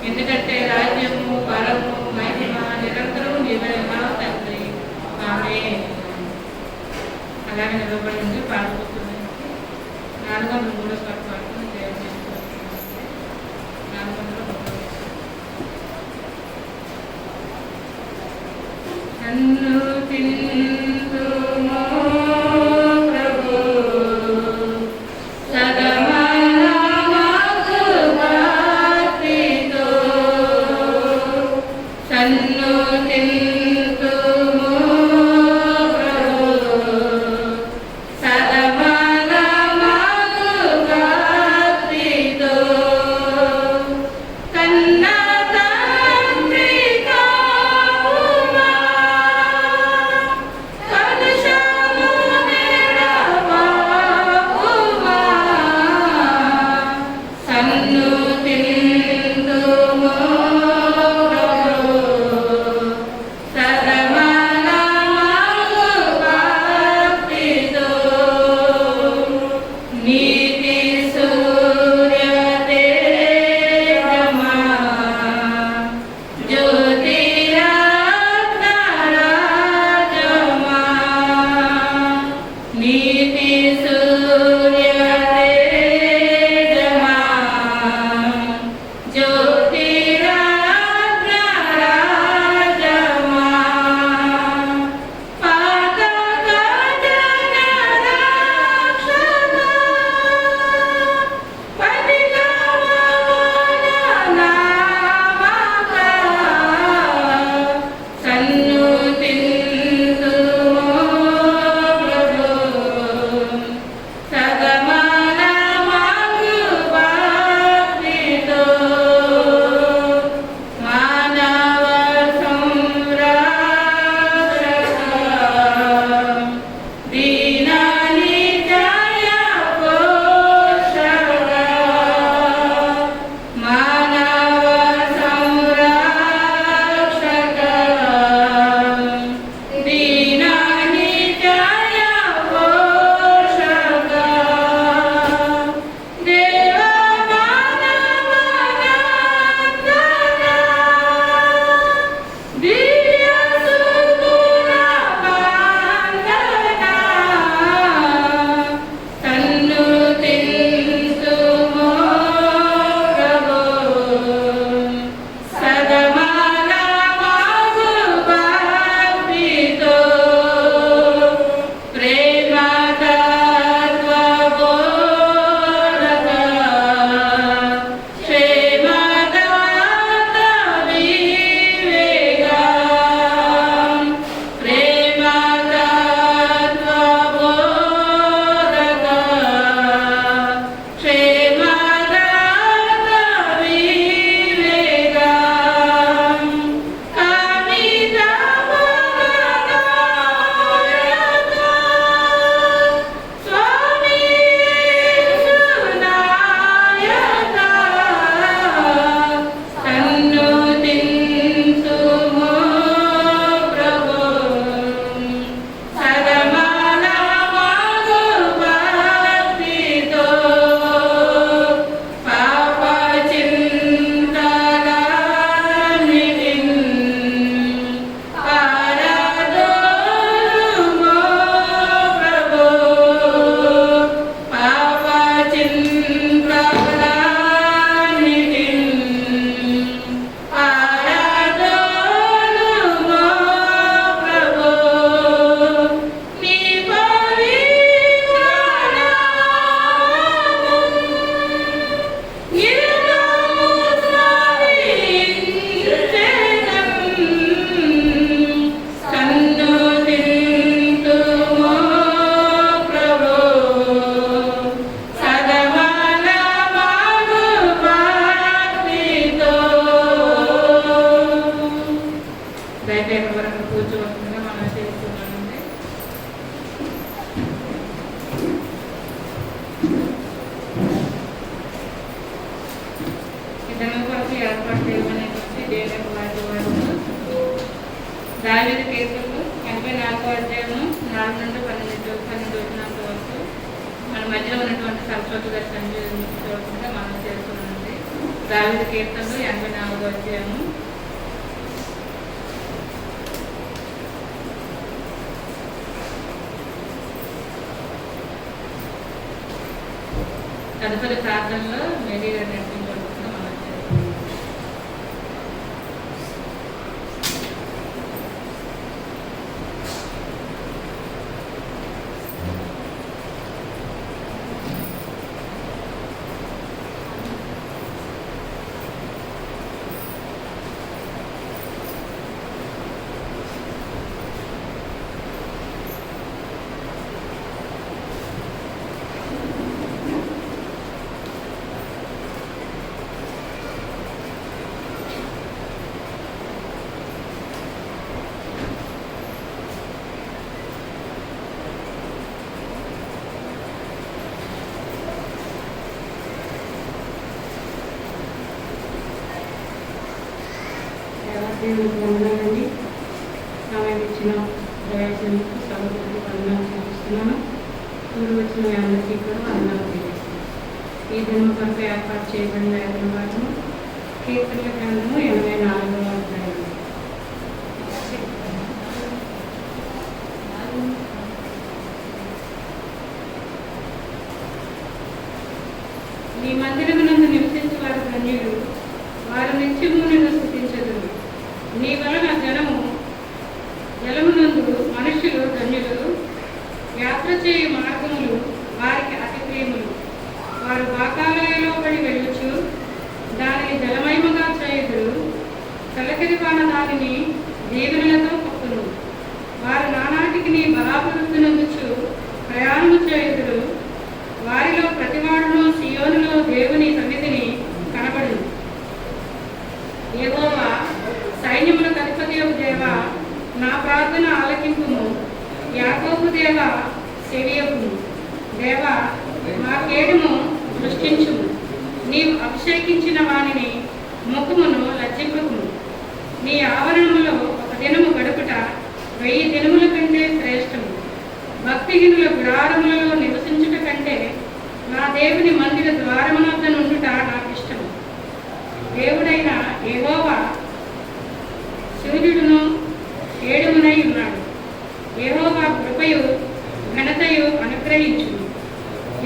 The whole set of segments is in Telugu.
ఎందుకంటే రాజ్యము బలము మహిమ నిరంతరము నీవే ఉన్నావు తండ్రి. ఆమేన్. అలాగే నిలబడి ఉంది పాడుకుంటుంది. 403 పాడుతుంది. దేవుని చేసుకుంటుంది. 403 నన్ను తిందుమో ప్రభు సదమన కీర్తనలు 84వ అధ్యాయము. తదుపరి ప్రార్థనలో మేరీ గారు నడిపించబడుతుందో మనం చేస్తున్నాం. దేవునికి వందనాలండి. సమయం ఇచ్చిన దయచేసి సభకు వందనాలు చూపిస్తున్నాను. ఊరు వచ్చిన మీ అందరికీ కూడా వందనాలు తెలియజేస్తున్నాను. ఈ దినం కొరకు ఏర్పాటు చేయబడిన వారము కీర్తనల గ్రంథము 84వ అధ్యాయం. నీ మందిరమునందు నివసించు వారు ధన్యులు, వారు నిత్యము నిన్ను స్తుతించెదరు. నీ వలన జలమునందు మనుషులు ధన్యులు, యాత్ర చేయు మార్గములు వారికి అతి ప్రియములు. వారు బాకాలయలో పడి వెళ్ళుచు దానిని జలమయముగా చేయుదురు, కలకరి వాన దానిని దీవెనలతో కప్పును. వారు నానాటికి నీ బలాభివృద్ధినందుచు ప్రయాణము చేయుదురు. వారిలో ప్రతివాడును సియోనులో దేవుని సన్నిధిని కనబడును. యెహోవా సైన్యములకు అధిపతియగు దేవా, నా ప్రార్థన ఆలకింపుము. యాకోబు దేవా, సెవియకుము. దేవా, మా కేడుము సృష్టించుము. నీవు అభిషేకించిన వానిని ముఖమును లజ్జింపకుము. నీ ఆవరణములో ఒక దినము గడుపుట 1000 దినముల కంటే శ్రేష్టము. భక్తిహీనుల గుడారములలో నివసించుట కంటే నా దేవుని మందిర ద్వారమునొద్ద నుండుట నాకు ఇష్టము. దేవుడైన యెహోవా సూర్యుడును ఏడుమునై ఉన్నాడు. యెహోవా కృపయు ఘనతయు అనుగ్రహించును.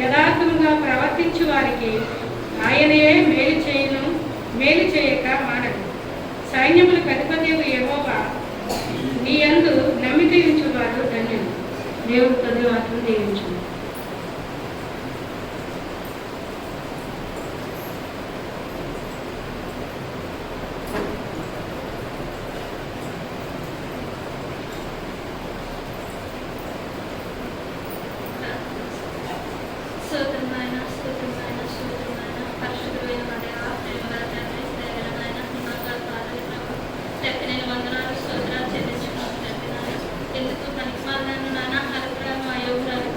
యథార్థముగా ప్రవర్తించు వారికి ఆయనే మేలు చేయక మానడు. సైన్యములకు అధిపతియగు యెహోవా నీ యందు నమ్మిక ఉంచువారు ధన్యులు. దేవుడు తదువాతను దీవించును. ఎందుకు పనికి మాలను నాన్న హరకుడము అయోగురాలు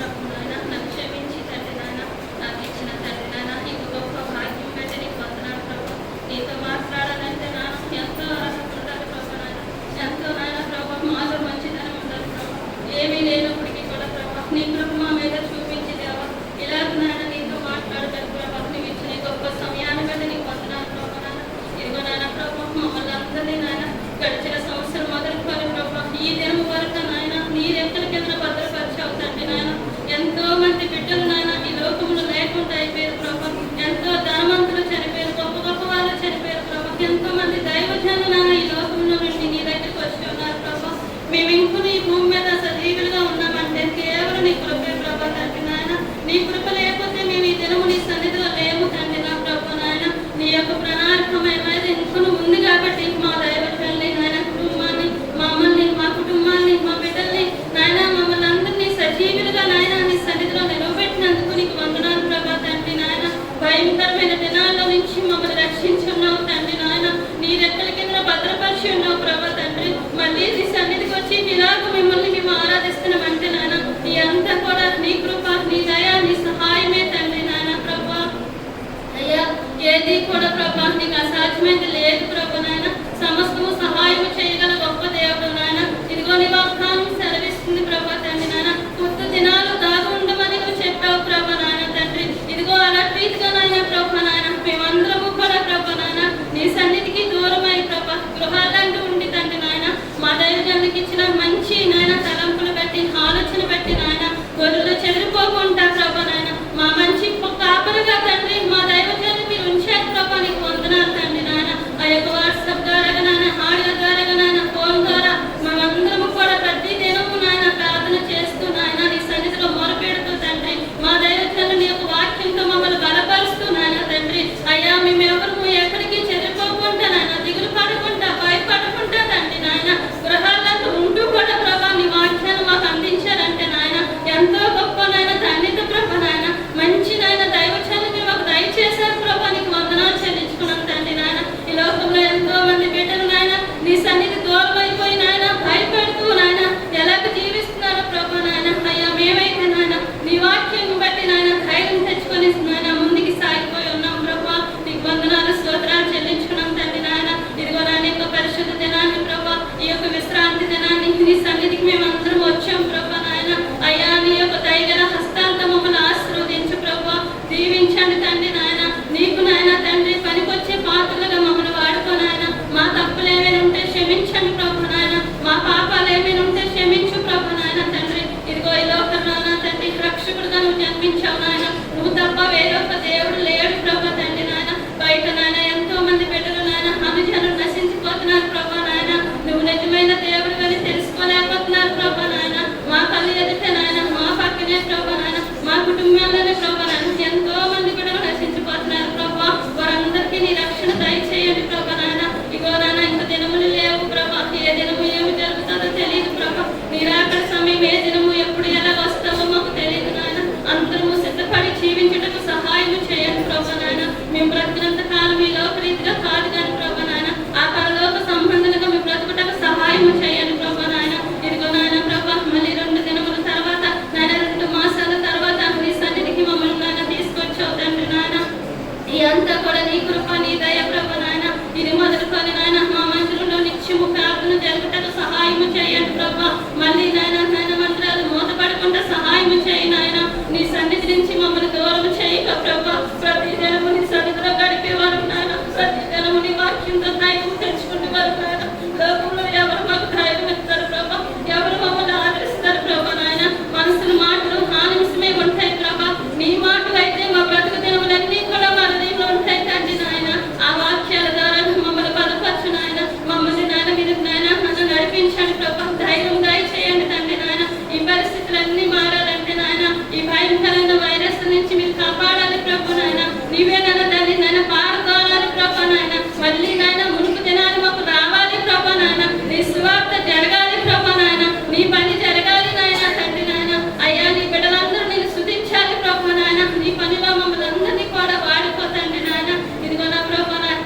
కుటుంబాలనే ప్రభా నాయన ఎంతో మంది కూడా నశించిపోతున్నారు ప్రభా. వారందరికీ నీ రక్షణ దయచేయండి ప్రభా నాయన. ఇగో నాయన ఇంక దినములు లేవు ప్రభా. ఏ దినము ఏమి జరుగుతుందో తెలియదు ప్రభా. నిరాకరణ సమయం ఏ దినము ఎప్పుడు ఎలా వస్తామో మాకు తెలియదు నాయన. అందరము సిద్ధపడి జీవించుటకు సహాయం చేయండి ప్రభా నాయన. మేము బ్రతికినంత కాలం ఈ లోక రీతిగా కాదు కానీ ప్రభా నాయన ఆ పరలోక సంబంధంగా మేము బ్రతుకుటకు సహాయం చేయండి ప్రభా నాయన. ఇదిగో నాయన ప్రభా మళ్ళీ 2 దినముల తర్వాత నాయన 2 మాసాల తర్వాత నీ సన్నిధికి మమ్మల్ని నాయన తీసుకొచ్చావు తండ్రి నాయన. ఈ అంతా కూడా నీ కృప నీ దయ ప్రభా నాయన. ఇది మొదలుకొని నాయన మా మందిరంలో నిత్యము ప్రార్థన జరుగుటకు సహాయం చేయండి ప్రభా. మళ్ళీ నాయన నాయన మందిరాలు మూతపడకుండా సహాయం చేయి నాయన. నీ సన్నిధి నుంచి మమ్మల్ని దూరం చేయక ప్రభా. ప్రతి దినము నీ సన్నిధిలో గడిపేవారు నాయన. ప్రతి దినము నీ వాక్యంతో ధైర్యం తెచ్చుకునేవారు నాయన. లోకంలో ఎవరు మాకు ధైర్యం ఇస్తారు ప్రభా. ఎవరు మమ్మల్ని ఆదరిస్తారు ప్రభా నాయన. మనసుల మాటలు హానింసమే ఉంటాయి ప్రభా. నీ మాటలు అయితే మా బ్రతుకు దినములన్నీ కూడా మా హృదయంలో ఉంటాయి తండ్రి నాయన. ఆ వాక్యాల ద్వారా మమ్మల్ని బలపరచు నాయన. మమ్మల్ని నాయన మీరు నాయన నన్ను నడిపించండి ప్రభా. ధైర్యం దయచేయండి తండ్రి నాయన. ఈ పరిస్థితులన్నీ మారాలంటే నాయన ఈ భయంకరమైన వైరస్ నుంచి మీరు కాపాడాలి ప్రభు నాయన. నీవే నన్ను దాన్ని నాయన పారుకోవాలి ప్రభా నాయన. మళ్ళీ నాయన మునుపు దినాలు మాకు రావాలి ప్రభా నాయన. నీ సువార్త జరగాలి ప్రభా నాయన. నీ పని జరగాలి నాయన తండ్రి నాయన. అయ్యా నీ బిడ్డలందరూ నేను స్తుతించాలి ప్రభా నాయన. నీ పనిలో మమ్మల్ని అందరినీ కూడా వాడుకోతండి నాయన. ఇదిగో నా ప్రభా నాయన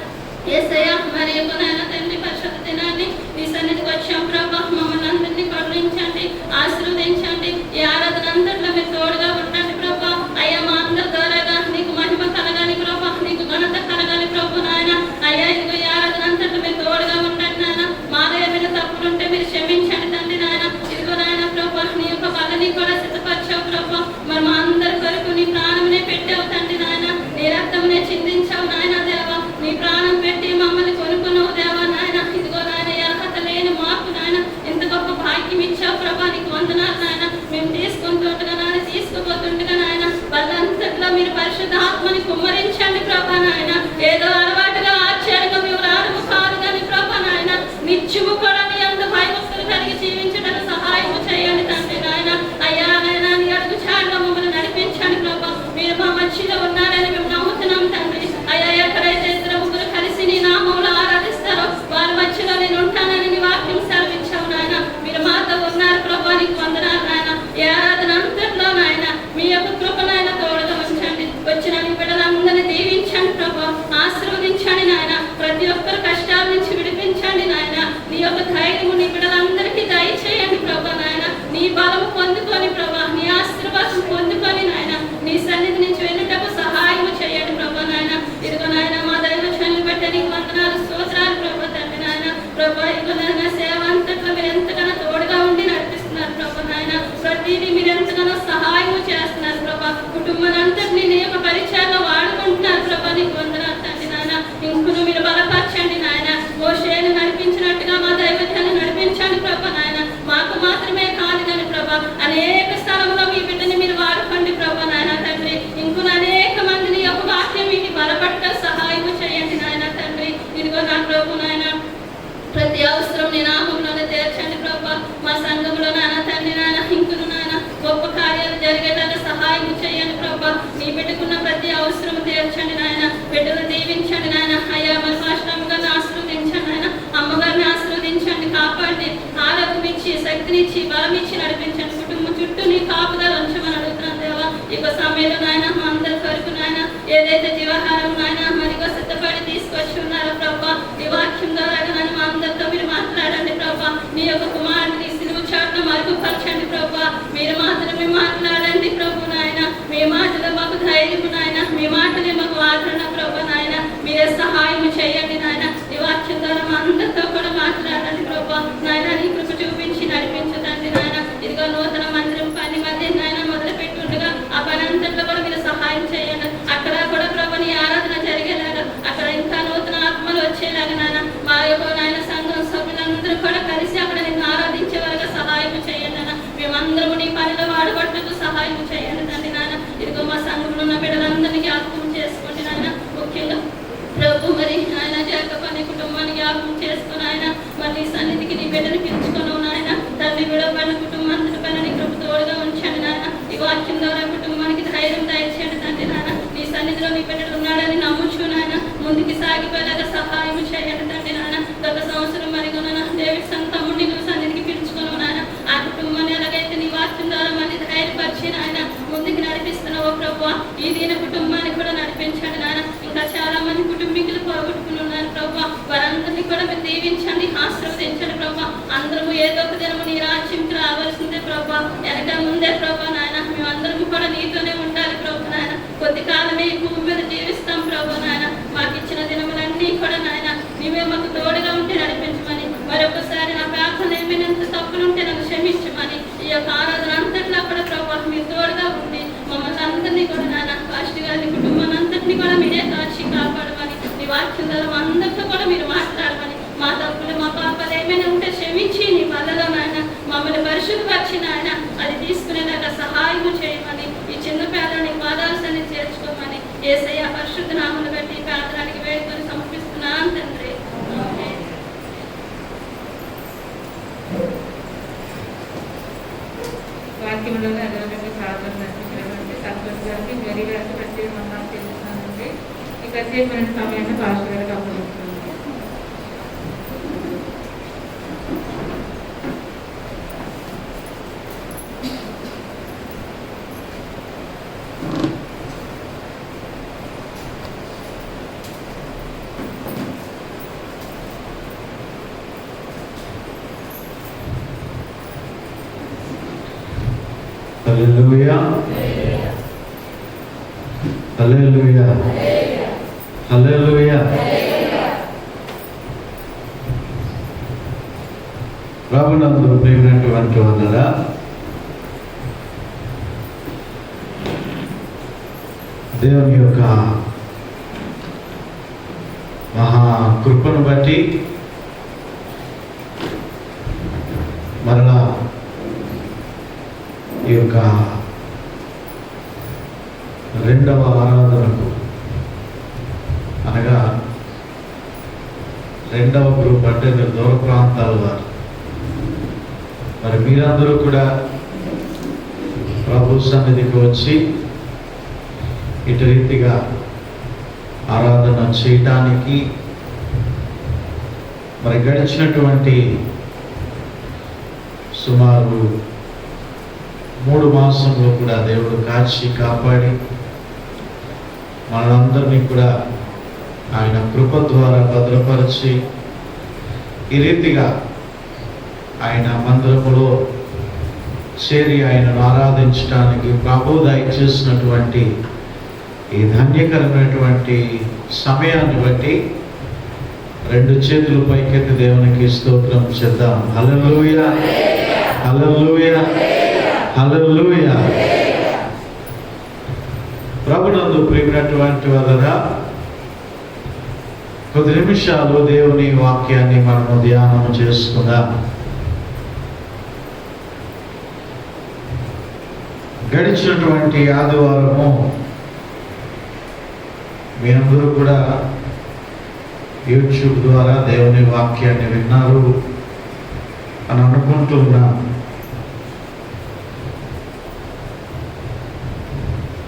యేసయ్యా మరి నాయన తండ్రి పరిశుద్ధ దినాన్ని నీ సన్నిధికి వచ్చాం ప్రభా. మమ్మల్ని అందరినీ కరుణించండి, ఆశీర్వదించండి. ఈ ఆరాధన అంతట్లో మీరు తోడుగా ఉండండి ప్రభా. అయ్యా మా అందరి ద్వారాగా నీకు మహిమ కలగాలి ప్రభా. నీకు ఘనత కలగాలి ప్రభు నాయన. అయ్యా ఇదిగో ఈ ఆరాధన అంతట్లో మీరు తోడుగా ఉండండి నాయన. మాలో ఏమైనా తప్పులుంటే మీరు క్షమించండి తండ్రి నాయన. ఇదిగో నాయన ప్రభా నీ యొక్క బలని కూడా సిద్ధపరిచావు ప్రభా. మరి మా అందరి కొరకు నీ ప్రాణమునే పెట్టావు తండ్రి నాయన. నీ రక్తమునే చిందించావు నాయన దేవా. నీ ప్రాణం పెట్టి మమ్మల్ని కొనుక్కున్నావు దేవా నాయన. ఇదిగో నాయన అర్హత లేని మాకు నాయన ఇంత గొప్ప భాగ్యం ఇచ్చావు ప్రభా. నీకు వందనాలు నాయన. మేము తీసుకుంటుండగా నాయన తీసుకుపోతుండగా నాయన వాళ్ళంతట్లో మీరు పరిశుద్ధాత్మని కుమ్మరించండి ప్రభా నాయన. ఏదో అలవాటుగా ఆశ్చర్యంగా మేము రావడము కాదు కానీ ప్రభా నాయన నిత్యము కూడా నీ అంత భయభక్తులు కలిగి జీవించడానికి సహాయం చేయండి తండ్రి నాయన. అయ్యా నాయన నీ అడుగు చాటుగా మమ్మల్ని నడిపించండి ప్రభా. మీరు మా మధ్యలో ఉన్నారని మేము నమ్ముతున్నాం తండ్రి. అయ్యా ఎక్కడైతే 2 ముగ్గురు కలిసి నీ నామంలో ఆరాధిస్తారో వారి మధ్యలో నేను ఉంటానని నీ వాక్యం సెలవిచ్చావు నాయన. మీరు మాతో ఉన్నారు ప్రభా. నీకు వందనాలు నాయన. ఈ ఆరాధన అంతట్లో నాయన మీ యొక్క కృప నాయన తోడుగా ఉంచండి. వచ్చిన నీ బిడ్డలందరినీ దీవించండి ప్రభా. ఆశీర్వదించండి నాయన. ప్రతి ఒక్కరు కష్టాల నుంచి విడిపించండి నాయన. నీ యొక్క ధైర్యము నీ బిడ్డలందరికీ దయచేయండి ప్రభా నాయన. నీ బలము పొందుకొని ప్రభా. నీ ఆశీర్వాదం పొందుకొని నాయన నీ సన్నిధి నుంచి వెళ్ళటకు సహాయం చేయండి ప్రభా నాయన. ఇదిగో నాయన మా దైవజనులు బట్టి నీకు వందనాలు స్తోత్రాలు ప్రభా తండ్రి నాయన. ప్రభా ఇదిగో నాయన సేవ అంతట్లో మీరు ఎంతగానో తోడుగా ఉండి నడిపిస్తున్నారు ప్రభా నాయన. ప్రతిదీ మీరు ఎంతగానో సహాయం చేస్తున్నారు ప్రభా. కుటుంబాలంతటినీ నీ యొక్క పరిచయంలో వాడుకుంటున్నారు ప్రభా. నీకు వందనాలు తండ్రి నాయన. ఇంకును మీరు బలపరచండి నాయన. మోషేను నడిపించినట్టుగా మా దైవజనులు నడిపించండి ప్రభా నాయన. మాకు మాత్రమే కాదు కానీ ప్రభా అనేక స్థలంలో మీ బిడ్డని మీరు వాడుకోండి ప్రభా నాయన తండ్రి. ఇంకును అనేక మందిని యొక్క వాక్యం మీకు బలపట్ట సహాయం చేయండి నాయన తండ్రి. ఇదిగో నా ప్రభు నాయన ప్రతి అవసరం నీ నామంలోనే తీర్చండి ప్రభా. మా సంఘంలో నాయన తండ్రి నాయన ఇంకును నాయన గొప్ప కార్యాలు జరిగేలాగా సహాయం చేయండి ప్రభా. నీ బిడ్డకున్న ప్రతి అవసరం తీర్చండి నాయన. బిడ్డలు దీవించండి నాయన. అయ్యా మరి మాస్టర్ గారిని ఆశీర్వదించండి నాయన. అమ్మగారిని ఆశీర్వదించండి, కాపాడి ఆరోగ్యం ఇచ్చి శక్తినిచ్చి బలం ఇచ్చి నడిపించండి. కుటుంబం చుట్టూ నీ కాపుదల ఉంచమని అడుగుతున్నాను దేవా. ఈ సమయంలో నాయన మా అందరి కొరకు నాయన ఏదైతే జీవాహారం నాయన మరిగా సిద్ధపడి తీసుకొచ్చి ఉన్నారో ప్రభా. ఈ వాక్యం ద్వారా నాయన మా అందరితో మీరు మాట్లాడండి ప్రభా. నీ యొక్క కుమారుని సిలువ చాటున మరుగుపరచండి ప్రభా. మీరు మాత్రమే మాట్లాడండి ప్రభు నాయన. మీ మాటలో మాకు ధైర్యం నాయన. మీ మాటలే మాకు ఆదరణ ప్రభా నాయన. మీరే సహాయం చేయండి నాయన. ఈ వాక్యం ద్వారా మా అందరితో కూడా మాట్లాడండి ప్రభా నాయన. నీ కృప చూపించి నడిపించదండి నాయన. ఇదిగో నూతన మందిరం 10 మంది నాయన మొదలు పెట్టుండగా ఆ పని అంతట్లో కూడా మీరు సహాయం చేయండి. అక్కడ కూడా ప్రభు నీ ఆరాధన జరిగేలాగా అక్కడ ఇంకా నూతన ఆత్మలు వచ్చేలాగా నాయన మా యొక్క నాయన సంఘం సభ్యులందరూ కూడా కలిసి అక్కడ నిన్ను ఆరాధించే వారుగా సహాయం చేయండి నాయన. మేమందరము నీ పనిలో వాడబట్టుకు సహాయం చేయండి తండ్రి నాయన. ఇదిగో మా సంఘంలో ఉన్న బిడ్డలందరినీ జ్ఞాపకం చేసుకోండి నాయన. ముఖ్యంగా ప్రభు మరి ఆయన జాకబ్ అనే కుటుంబాన్ని జ్ఞాపకం చేసుకుని ఆయన మళ్ళీ సన్నిధికి నీ బిడ్డను పిలుచుకున్నావు నాయన. తల్లి విడవబడిన కుటుంబం అంతటి పైన నీ కృప తోడుగా ఉంచండి నాయన. ఈ వాక్యం ద్వారా కుటుంబానికి ధైర్యం దయచేయండి తండ్రి నాయన. నీ సన్నిధిలో నీ బిడ్డలు ఉన్నాడని నమ్ముచు నాయన ముందుకు సాగిపోయేలాగా సహాయం చేయండి తండ్రి నాయన. గత సంవత్సరం మరి డేవిడ్ సన్ తమ్ముడిని నువ్వు సన్నిధికి పిలుచుకున్నావు నాయన. ఆ కుటుంబాన్ని ఎలాగైతే నీ వాక్యం ద్వారా మళ్ళీ ధైర్యపరిచి నాయన ముందుకు నడిపిస్తున్నావు ప్రభువా. ఈ దీన కుటుంబాన్ని కూడా నడిపించండి నాయన. ఇంకా చాలా మంది కుటుంబీకులు పోగొట్టుకుని ఉన్నారు ప్రభువా. వారందరినీ కూడా మీరు దీవించండి, ఆశీర్వదించండి ప్రభువా. అందరము ఏదో ఒక దినము నీ రాజ్యంకి రావాల్సిందే ప్రభువా. వెనక ముందే ప్రభువా నాయన. మేమందరం కూడా నీతోనే ఉండాలి ప్రభు నాయన. కొద్ది కాలమే ఈ భూమి మీద జీవిస్తాం ప్రభు నాయన. మాకు ఇచ్చిన దినములన్నీ కూడా నాయన నీవే మాకు తోడుగా ఉంటే నడిపించమని, మరొకసారి నా ప్రార్థన ఏమైనా తప్పులుంటే నన్ను క్షమించమని, ఈ యొక్క ఆరాధన అంతట్లో కూడా ప్రభు మీరు తోడుగా ఉండి మమ్మల్ని అందరినీ కూడా నాయన పాస్టర్ గారి కుటుంబాన్ని అంతటినీ కూడా మీరే కాచి కాపాడమని, నీ వాక్యం ద్వారా మా అందరితో కూడా మీరు మాట్లాడమని, మా తప్పులు మా పాపాలు ఏమైనా ఉంటే క్షమించి నీ వల్లలో నాయన మమ్మల్ని పరిశుద్ధపరిచి నాయన అది తీసుకునేలాగా సహాయం చేయమని, ఈ చిన్న పేదలని పాదాలని చేర్చుకోమని యేసయ్య పరిశుద్ధ నామమును బట్టి పేదరానికి వేడుకొని సమర్పిస్తున్నాను తండ్రి. వాక్యంలో అదనంగా ప్రార్థన నడిపించినటువంటి సర్పంచ్ గారికి గరి గారికి ప్రత్యేక వందనాలు తెలుస్తున్నానండి. ఈ ప్రత్యేకమైన సమయాన్ని పాస్టర్ గారికి అప్పగిస్తున్నాను. హల్లెలూయా హల్లెలూయా హల్లెలూయా. ప్రభునందు ప్రియమైనటువంటి వాళ్ళరా, దేవుని యొక్క మహా కృపను బట్టి మరలా ఈ యొక్క రెండవ ఆరాధనకు అనగా రెండవ గ్రూప్ అంటే మీరు దూర ప్రాంతాల వారు, మరి మీరందరూ కూడా ప్రభు సన్నిధికి వచ్చి ఇటు రీతిగా ఆరాధన చేయటానికి మరి గడిచినటువంటి సుమారు 3 మాసంలో కూడా దేవుడు కాచి కాపాడి మనందరినీ కూడా ఆయన కృప ద్వారా భద్రపరిచి ఈ రీతిగా ఆయన మందిరములో చేరి ఆయనను ఆరాధించడానికి ప్రభు దయచేసినటువంటి ఈ ధన్యకరమైనటువంటి సమయాన్ని బట్టి 2 చేతులు పైకెత్తి దేవునికి స్తోత్రం చేద్దాం. హల్లెలూయా హల్లెలూయా హల్లెలూయా. ప్రభునందు ప్రియమైనటువంటి వాళ్ళరా, కొద్ది నిమిషాలు దేవుని వాక్యాన్ని మనము ధ్యానం చేసుకుందాం. గడిచినటువంటి ఆదివారము మీ అందరూ కూడా యూట్యూబ్ ద్వారా దేవుని వాక్యాన్ని విన్నారు అని అనుకుంటున్నాను.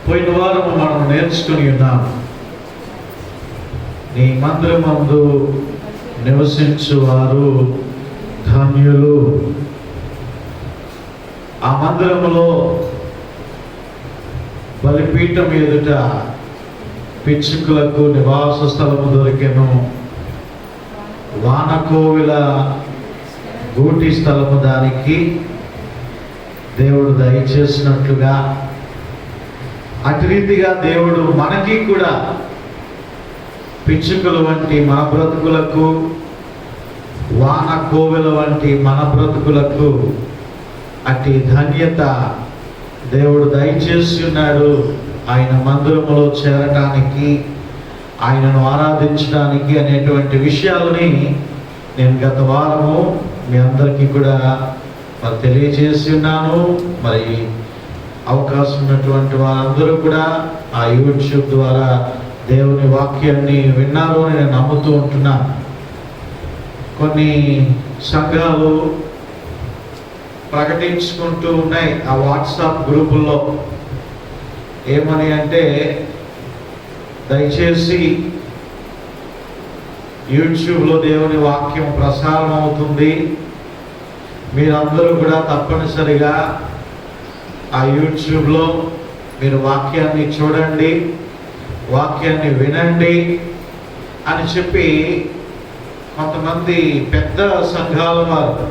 పోయిన వారం మనం నేర్చుకుని ఉన్నాం, నీ మందిరమందు నివసించువారు ధన్యులు. ఆ మందిరములో బలిపీఠం ఎదుట పిచ్చుకలకు నివాస స్థలము దొరికెను, వానకోవిల గూటి స్థలము దానికి దేవుడు దయచేసినట్లుగా అటు రీతిగా దేవుడు మనకి కూడా పిచ్చుకల వంటి మన బ్రతుకులకు, వాన కోవెల వంటి మన బ్రతుకులకు అట్టి ధన్యత దేవుడు దయచేసి ఉన్నాడు. ఆయన మందిరములో చేరటానికి, ఆయనను ఆరాధించడానికి అనేటువంటి విషయాలని నేను గత వారము మీ అందరికీ కూడా తెలియజేసి ఉన్నాను. మరి అవకాశం ఉన్నటువంటి వారందరూ కూడా ఆ యూట్యూబ్ ద్వారా దేవుని వాక్యాన్ని విన్నారు అని నేను నమ్ముతూ ఉంటున్నాను. కొన్ని సంఘాలు ప్రకటించుకుంటూ ఉన్నాయి ఆ వాట్సాప్ గ్రూపుల్లో, ఏమని అంటే, దయచేసి యూట్యూబ్లో దేవుని వాక్యం ప్రసారం అవుతుంది, మీరందరూ కూడా తప్పనిసరిగా ఆ యూట్యూబ్లో మీరు వాక్యాన్ని చూడండి, వాక్యాన్ని వినండి అని చెప్పి కొంతమంది పెద్ద సంఘాల వారు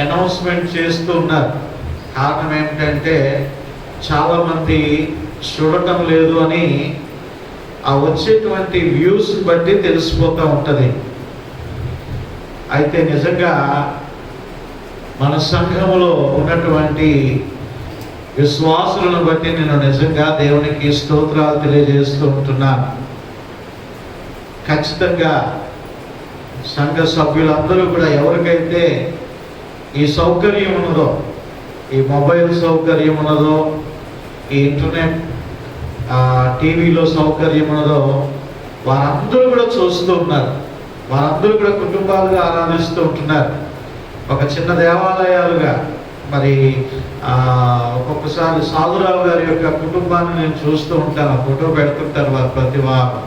అనౌన్స్మెంట్ చేస్తూ ఉన్నారు. కారణం ఏమిటంటే చాలామంది చూడటం లేదు అని ఆ వచ్చేటువంటి వ్యూస్ బట్టి తెలిసిపోతూ ఉంటుంది. అయితే నిజంగా మన సంఘంలో ఉన్నటువంటి విశ్వాసులను బట్టి నేను నిజంగా దేవునికి స్తోత్రాలు తెలియజేస్తూ ఉంటున్నాను. ఖచ్చితంగా సంఘ సభ్యులందరూ కూడా ఎవరికైతే ఈ సౌకర్యం ఉన్నదో, ఈ మొబైల్ సౌకర్యం ఉన్నదో, ఈ ఇంటర్నెట్ టీవీలో సౌకర్యం ఉన్నదో, వారందరూ కూడా చూస్తూ ఉన్నారు. వారందరూ కూడా కుటుంబాలుగా ఆరాధిస్తూ ఉంటున్నారు. ఒక చిన్న దేవాలయాలుగా మరి ఒక్కొక్కసారి సాధురావు గారి యొక్క కుటుంబాన్ని నేను చూస్తూ ఉంటాను. ఫోటో పెడుతుంటారు వారు ప్రతి వారం.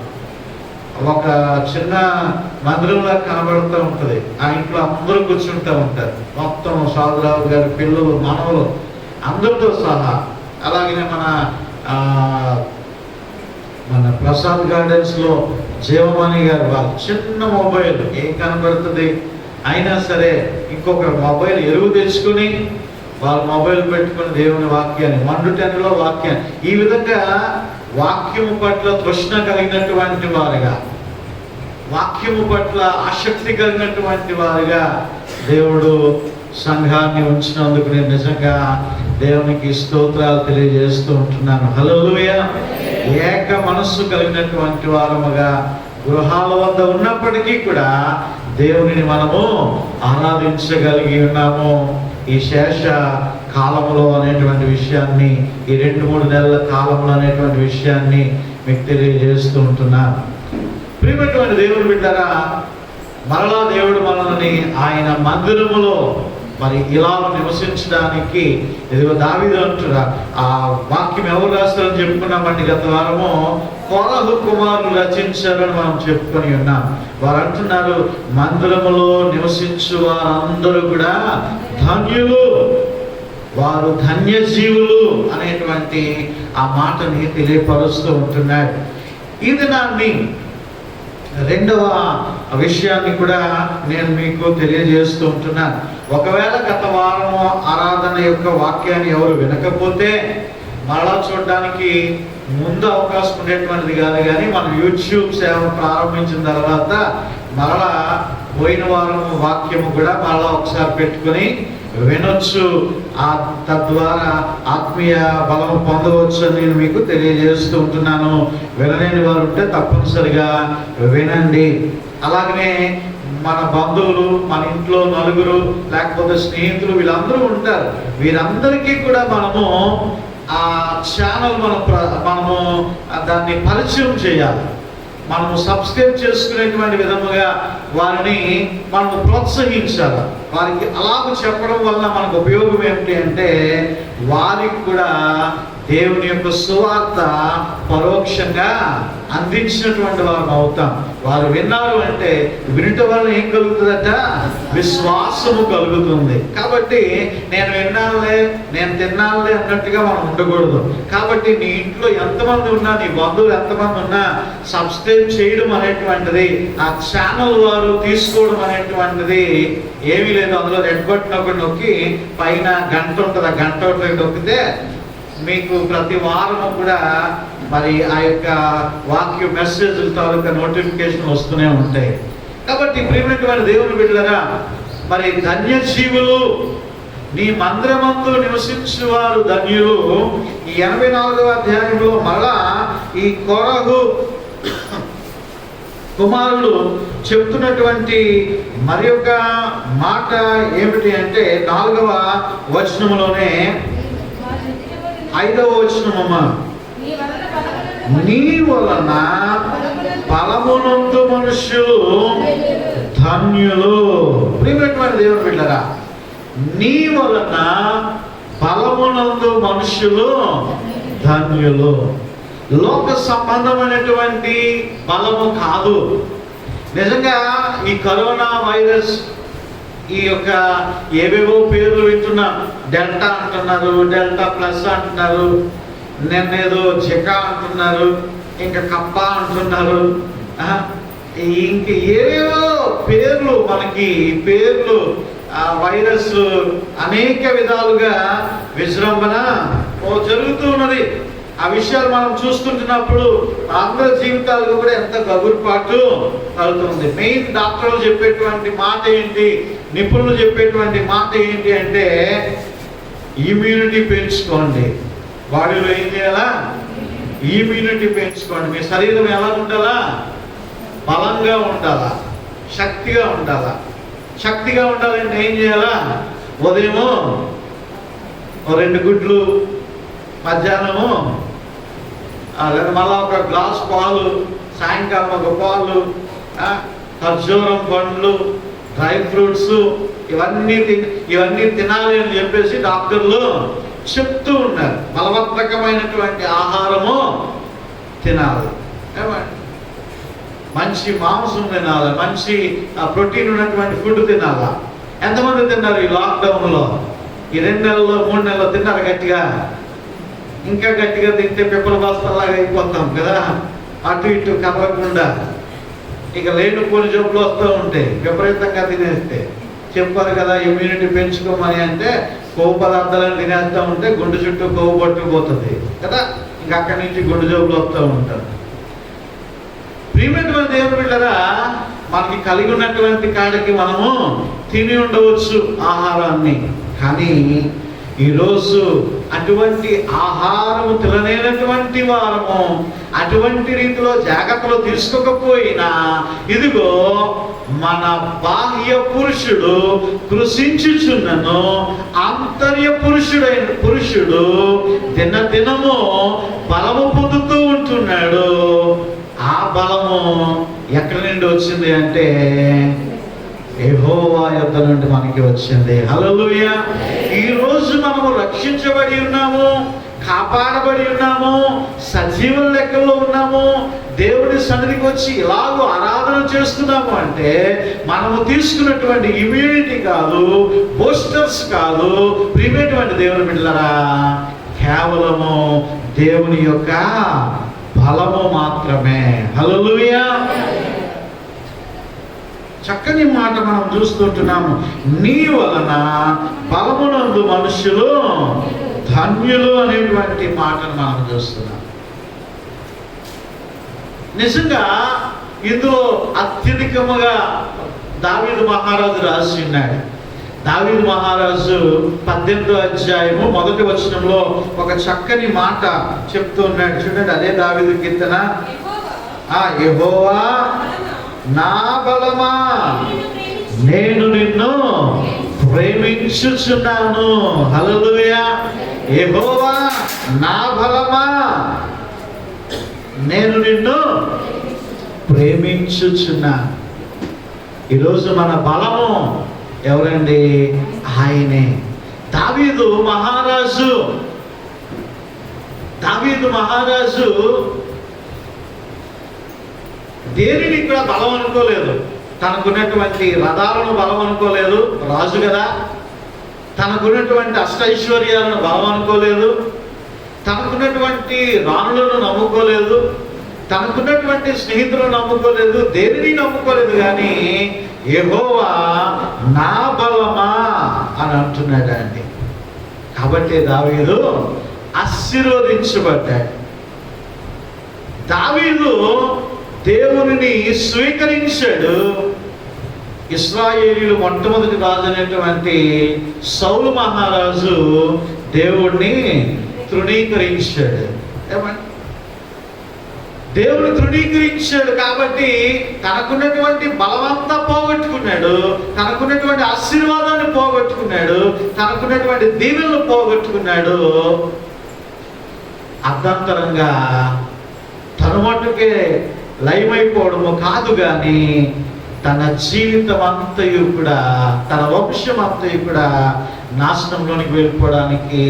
ఒక చిన్న మందిరంలా కనబడుతూ ఉంటుంది. ఆ ఇంట్లో అందరూ కూర్చుంటూ ఉంటారు. మొత్తం సాధురావు గారి పిల్లలు, మనవలు అందరితో సహా. అలాగే మన ప్రసాద్ గార్డెన్స్లో జీవమణి గారు వాళ్ళు చిన్న మొబైల్ ఏం కనబడుతుంది అయినా సరే ఇంకొక మొబైల్ ఎరువు తెచ్చుకుని వాళ్ళు మొబైల్ పెట్టుకుని దేవుని వాక్యాన్ని 1-10లో వాక్యాన్ని ఈ విధంగా వాక్యము పట్ల తృష్ణ కలిగినటువంటి వారుగా, వాక్యము పట్ల ఆసక్తి కలిగినటువంటి వారుగా దేవుడు సంఘాన్ని ఉంచినందుకు నేను నిజంగా దేవునికి స్తోత్రాలు తెలియజేస్తూ ఉంటున్నాను. హల్లెలూయా. ఏక మనస్సు కలిగినటువంటి వారముగా గృహాల వద్ద ఉన్నప్పటికీ కూడా దేవునిని మనము ఆరాధించగలిగి ఉన్నాము. ఈ శేష కాలంలో అనేటువంటి విషయాన్ని, ఈ 2-3 నెలల కాలంలో అనేటువంటి విషయాన్ని మీకు తెలియజేస్తూ ఉంటున్నాను. ప్రియమైనటువంటి దేవుని బిడ్డరా, మరలా దేవుడు మనల్ని ఆయన మందిరములో మరి ఇలా నివసించడానికి ఇదిగో దావీదు అంటున్నా. ఆ వాక్యం ఎవరు రాస్తారని చెప్పుకున్నామండి గత వారము. కోరహు కుమారులు రచించారని మనం చెప్పుకొని ఉన్నాం. వారు అంటున్నారు, మందిరములో నివసించు వారందరూ కూడా ధన్యులు, వారు ధన్యజీవులు అనేటువంటి ఆ మాటని తెలియపరుస్తూ ఉంటున్నాడు. ఈ దినాన్ని రెండవ విషయాన్ని కూడా నేను మీకు తెలియజేస్తూ ఉంటున్నాను. ఒకవేళ గత వారము ఆరాధన యొక్క వాక్యాన్ని ఎవరు వినకపోతే మరలా చూడడానికి ముందు అవకాశం ఉండేటువంటిది కాదు. కానీ మనం యూట్యూబ్ సేవ ప్రారంభించిన తర్వాత మరలా పోయిన వారం వాక్యము కూడా మరలా ఒకసారి పెట్టుకొని వినొచ్చు. తద్వారా ఆత్మీయ బలం పొందవచ్చు అని నేను మీకు తెలియజేస్తూ ఉంటున్నాను. వినలేని వారు ఉంటే తప్పనిసరిగా వినండి. అలాగనే మన బంధువులు, మన ఇంట్లో నలుగురు లేకపోతే స్నేహితులు వీళ్ళందరూ ఉంటారు. వీరందరికీ కూడా మనము ఆ ఛానల్ మనము దాన్ని పరిచయం చేయాలి. మనము సబ్స్క్రైబ్ చేసుకునేటువంటి విధముగా వారిని మనము ప్రోత్సహించాలి. వారికి అలాగ చెప్పడం వల్ల మనకు ఉపయోగం ఏమిటి అంటే, వారికి కూడా దేవుని యొక్క సువార్త పరోక్షంగా అందించినటువంటి వారు అవుతాం. వారు విన్నారు అంటే వినటం వల్ల ఏం కలుగుతుందట? విశ్వాసము కలుగుతుంది. కాబట్టి నేను విన్నానులే, నేను తిన్నానులే అన్నట్టుగా మనం ఉండకూడదు. కాబట్టి నీ ఇంట్లో ఎంతమంది ఉన్నా, నీ బంధువులు ఎంతమంది ఉన్నా సబ్స్క్రైబ్ చేయడం అనేటువంటిది, ఆ ఛానల్ వారు తీసుకోవడం అనేటువంటిది ఏమీ లేదు. అందులో రెడ్ బటన్ ఒకటి నొక్కి పైన గంట ఉంటుంది, ఆ గంట ఒకటి నొక్కితే మీకు ప్రతి వారము కూడా మరి ఆ యొక్క వాక్య మెసేజ్ల తాలూకా నోటిఫికేషన్ వస్తూనే ఉంటాయి. కాబట్టి ప్రియమైనటువంటి దేవుని బిడ్డలారా, మరి ధన్యజీవులు, నీ మందిరమందు నివసించువారు ధన్యులు. ఈ 84వ అధ్యాయంలో మళ్ళా ఈ కోరహు కుమారులు చెప్తున్నటువంటి మరి ఒక మాట ఏమిటి అంటే 4వ వచనములోనే 5వ వచనమమ్మ, నీ వలన బలమునందు మనుష్యులు ధన్యులు. ప్రియమైనటువంటి దేవుని బిడ్డలారా, నీ వలన బలమునందు మనుష్యులు ధన్యులు. లోక సంబంధమైనటువంటి బలము కాదు. నిజంగా ఈ కరోనా వైరస్, ఈ యొక్క ఏవేవో పేర్లు వింటున్నాం. డెల్టా అంటున్నారు, డెల్టా ప్లస్ అంటున్నారు, నిన్నేదో జికా అంటున్నారు, ఇంకా కప్ప అంటున్నారు, ఇంక ఏవేవో పేర్లు, మనకి ఈ పేర్లు వైరస్ అనేక విధాలుగా విజృంభణ జరుగుతూ ఉన్నది. ఆ విషయాలు మనం చూస్తుంటున్నప్పుడు అందరి జీవితాలకు కూడా ఎంత గగురుపాటు కలుగుతుంది. మెయిన్ డాక్టర్లు చెప్పేటువంటి మాట ఏంటి, నిపుణులు చెప్పేటువంటి మాట ఏంటి అంటే ఇమ్యూనిటీ పెంచుకోండి. బాడీలో ఏం చేయాలా? ఇమ్యూనిటీ పెంచుకోండి. మీ శరీరం ఎలా ఉండాలా? బలంగా ఉండాలా, శక్తిగా ఉండాలా. శక్తిగా ఉండాలంటే ఏం చేయాలా? ఉదయము 2 గుడ్లు, మధ్యాహ్నము మళ్ళా 1 గ్లాస్ పాలు, సాయంకాలం 1 పాలు, ఖర్జూరం పండ్లు, డ్రై ఫ్రూట్స్, ఇవన్నీ తినాలి అని చెప్పేసి డాక్టర్లు చెప్తూ ఉన్నారు. బలవర్ధకమైనటువంటి ఆహారము తినాలి, మంచి మాంసం తినాలి, మంచి ప్రోటీన్ ఉన్నటువంటి ఫుడ్ తినాలా. ఎంతమంది తిన్నారు ఈ లాక్డౌన్లో? ఈ 2 నెలల్లో 3 నెలల్లో తిన్నారు గట్టిగా? ఇంకా గట్టిగా తింటే పిప్పల బస్తలాగా అయిపోతాం కదా, అటు ఇటు కదలకుండా. ఇక లేనిపోని జబ్బులు వస్తూ ఉంటాయి విపరీతంగా తినేస్తే. చెప్పారు కదా ఇమ్యూనిటీ పెంచుకోమని, అంటే కొవ్వు పదార్థాలను తినేస్తూ ఉంటే గుండె చుట్టూ కొవ్వు పట్టుకుపోతుంది కదా, ఇంక అక్కడి నుంచి గుండె జబ్బులు వస్తూ ఉంటారు. ప్రియమైనటువంటి దేవుని బిడ్డలారా, మనకి కలిగి ఉన్నటువంటి కాడికి మనము తిని ఉండవచ్చు ఆహారాన్ని, కానీ ఈరోజు అటువంటి ఆహారము తినలేనటువంటి వారము, అటువంటి రీతిలో జాగ్రత్తలు తీసుకోకపోయినా ఇదిగో మన బాహ్య పురుషుడు కృషించుచున్నను, ఆంతర్య పురుషుడు దినము బలము పొందుతూ ఉంటున్నాడు. ఆ బలము ఎక్కడి నుండి వచ్చింది అంటే యెహోవా యొద్ద నుండి మనకి వచ్చింది. హల్లెలూయా. ఈ రోజు మనము రక్షించబడి ఉన్నాము, కాపాడబడి ఉన్నాము, సజీవుల లెక్కల్లో ఉన్నాము, దేవుడి సన్నిధికి వచ్చి ఇలాగో ఆరాధన చేస్తున్నాము అంటే మనము తీసుకున్నటువంటి ఇమ్యూనిటీ కాదు, బూస్టర్స్ కాదు. ప్రియమైనటువంటి దేవుని బిడ్డలారా, కేవలము దేవుని యొక్క బలము మాత్రమే. హల్లెలూయా. చక్కని మాట మనం చూస్తుంటున్నాము. నీ వలన బలమునందు మనుషులు ధన్యులు అనేటువంటి మాటను మనం చూస్తున్నాం. నిజంగా ఇందులో అత్యధికముగా దావీదు మహారాజు రాసి ఉన్నాడు. దావీదు మహారాజు 18వ అధ్యాయము 1వ వచనంలో ఒక చక్కని మాట చెప్తూ ఉన్నాడు. చూడండి, అదే దావీదు కీర్తన. యెహోవా నా బలమా, నేను నిన్ను ప్రేమించుచున్నాను. హల్లెలూయా. యెహోవా నా బలమా, నేను నిన్ను ప్రేమించుచున్నాను. ఈరోజు మన బలము ఎవరండి? ఆయనే. దావీదు మహారాజు దేనిని కూడా బలం అనుకోలేదు. తనకున్నటువంటి రథాలను బలం అనుకోలేదు, రాజు కదా. తనకున్నటువంటి అష్టైశ్వర్యాలను బలం అనుకోలేదు, తనకున్నటువంటి రాణులను నమ్ముకోలేదు, తనకున్నటువంటి స్నేహితులను నమ్ముకోలేదు, దేనిని నమ్ముకోలేదు. కానీ యెహోవా నా బలమా అని అంటున్నాడండి. కాబట్టి దావీదు ఆశీర్వదించబడ్డాడు. దావీదు దేవునిని స్వీకరించాడు. ఇశ్రాయేలీయులు మొట్టమొదటి రాజు అనేటువంటి సౌలు మహారాజు దేవుణ్ణి తృణీకరించాడు. దేవుని తృణీకరించాడు కాబట్టి తనకున్నటువంటి బలమంతా పోగొట్టుకున్నాడు, తనకున్నటువంటి ఆశీర్వాదాన్ని పోగొట్టుకున్నాడు, తనకున్నటువంటి దీవెనలు పోగొట్టుకున్నాడు. అర్ధాంతరంగా తను మట్టుకే లయమైపోవడము కాదు, కానీ తన జీవితం అంతయు కూడా, తన వంశం అంతయు కూడా నాశనంలోనికి వెళ్ళిపోవడానికి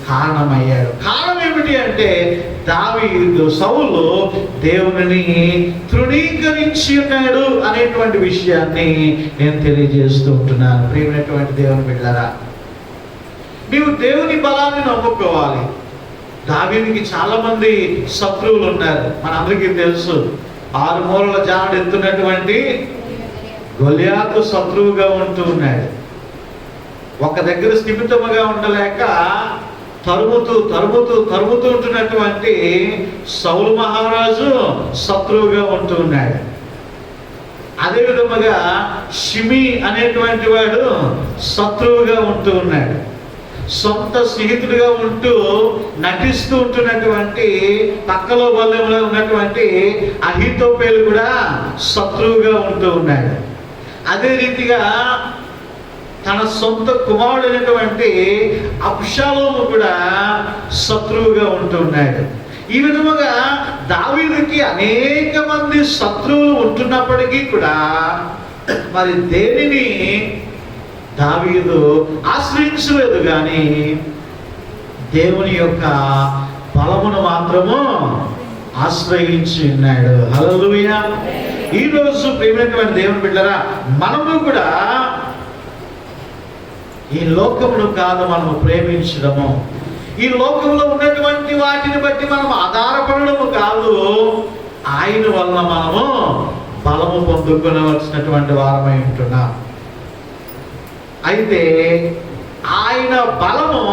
కారణమయ్యాడు. కారణం ఏమిటి ఏమిటి అంటే సౌలు దేవునిని తృణీకరించి ఉన్నాడు అనేటువంటి విషయాన్ని నేను తెలియజేస్తూ ఉంటున్నాను. ప్రియమైనటువంటి దేవుని బిడ్డలారా, నీవు దేవుని బలాన్ని నమ్ముకోవాలి. దావీదుకి చాలా మంది శత్రువులు ఉన్నారు. మనందరికీ తెలుసు, 6 మూలల జాడు ఎత్తున్నటువంటి గొలియాతు శత్రువుగా ఉంటూ ఉన్నాడు. ఒక దగ్గర స్థిమితముగా ఉండలేక తరుముతూ ఉంటున్నటువంటి సౌలు మహారాజు శత్రువుగా ఉంటూ ఉన్నాడు. అదే విధముగా షిమి అనేటువంటి వాడు శత్రువుగా ఉంటూ ఉన్నాడు. సొంత స్నేహితుడిగా ఉంటూ నటిస్తూ ఉంటున్నటువంటి పక్కలో బలంలో ఉన్నటువంటి అహీతోపేలు కూడా శత్రువుగా ఉంటూ ఉన్నాడు. అదే రీతిగా తన సొంత కుమారుడైనటువంటి అబ్షాలోము కూడా శత్రువుగా ఉంటూ ఉన్నాడు. ఈ విధముగా దావీదుకి అనేక మంది శత్రువులు ఉంటున్నప్పటికీ కూడా మరి దేనిని దావీదు ఆశ్రయించలేదు, కానీ దేవుని యొక్క బలమును మాత్రము ఆశ్రయించి ఉన్నాడు. హల్లెలూయా. ఈరోజు ప్రియమైనటువంటి దేవుని బిడ్డలారా, మనము కూడా ఈ లోకమును కాదు మనము ప్రేమించడము, ఈ లోకంలో ఉన్నటువంటి వాటిని బట్టి మనం ఆధారపడము కాదు, ఆయన వలన మనము బలము పొందుకునవలసినటువంటి వారమై ఉంటున్నాం. అయితే ఆయన బలము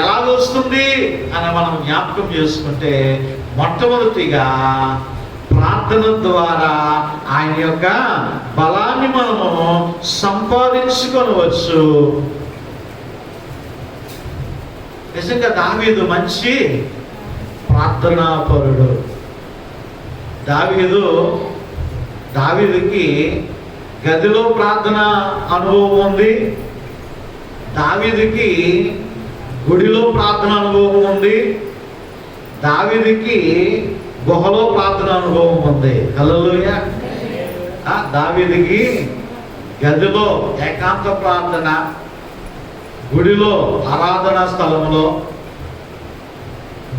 ఎలా వస్తుంది అని మనం జ్ఞాపకం చేసుకుంటే, మొట్టమొదటిగా ప్రార్థన ద్వారా ఆయన యొక్క బలాన్ని మనము సంపాదించుకొనవచ్చు. నిజంగా దావీదు మంచి ప్రార్థనాపరుడు. దావీదుకి గదిలో ప్రార్థన అనుభవం ఉంది, దావీదుకి గుడిలో ప్రార్థన అనుభవం ఉంది, దావీదుకి గుహలో ప్రార్థన అనుభవం ఉంది. హల్లెలూయా. దావీదుకి గదిలో ఏకాంత ప్రార్థన, గుడిలో ఆరాధనా స్థలంలో,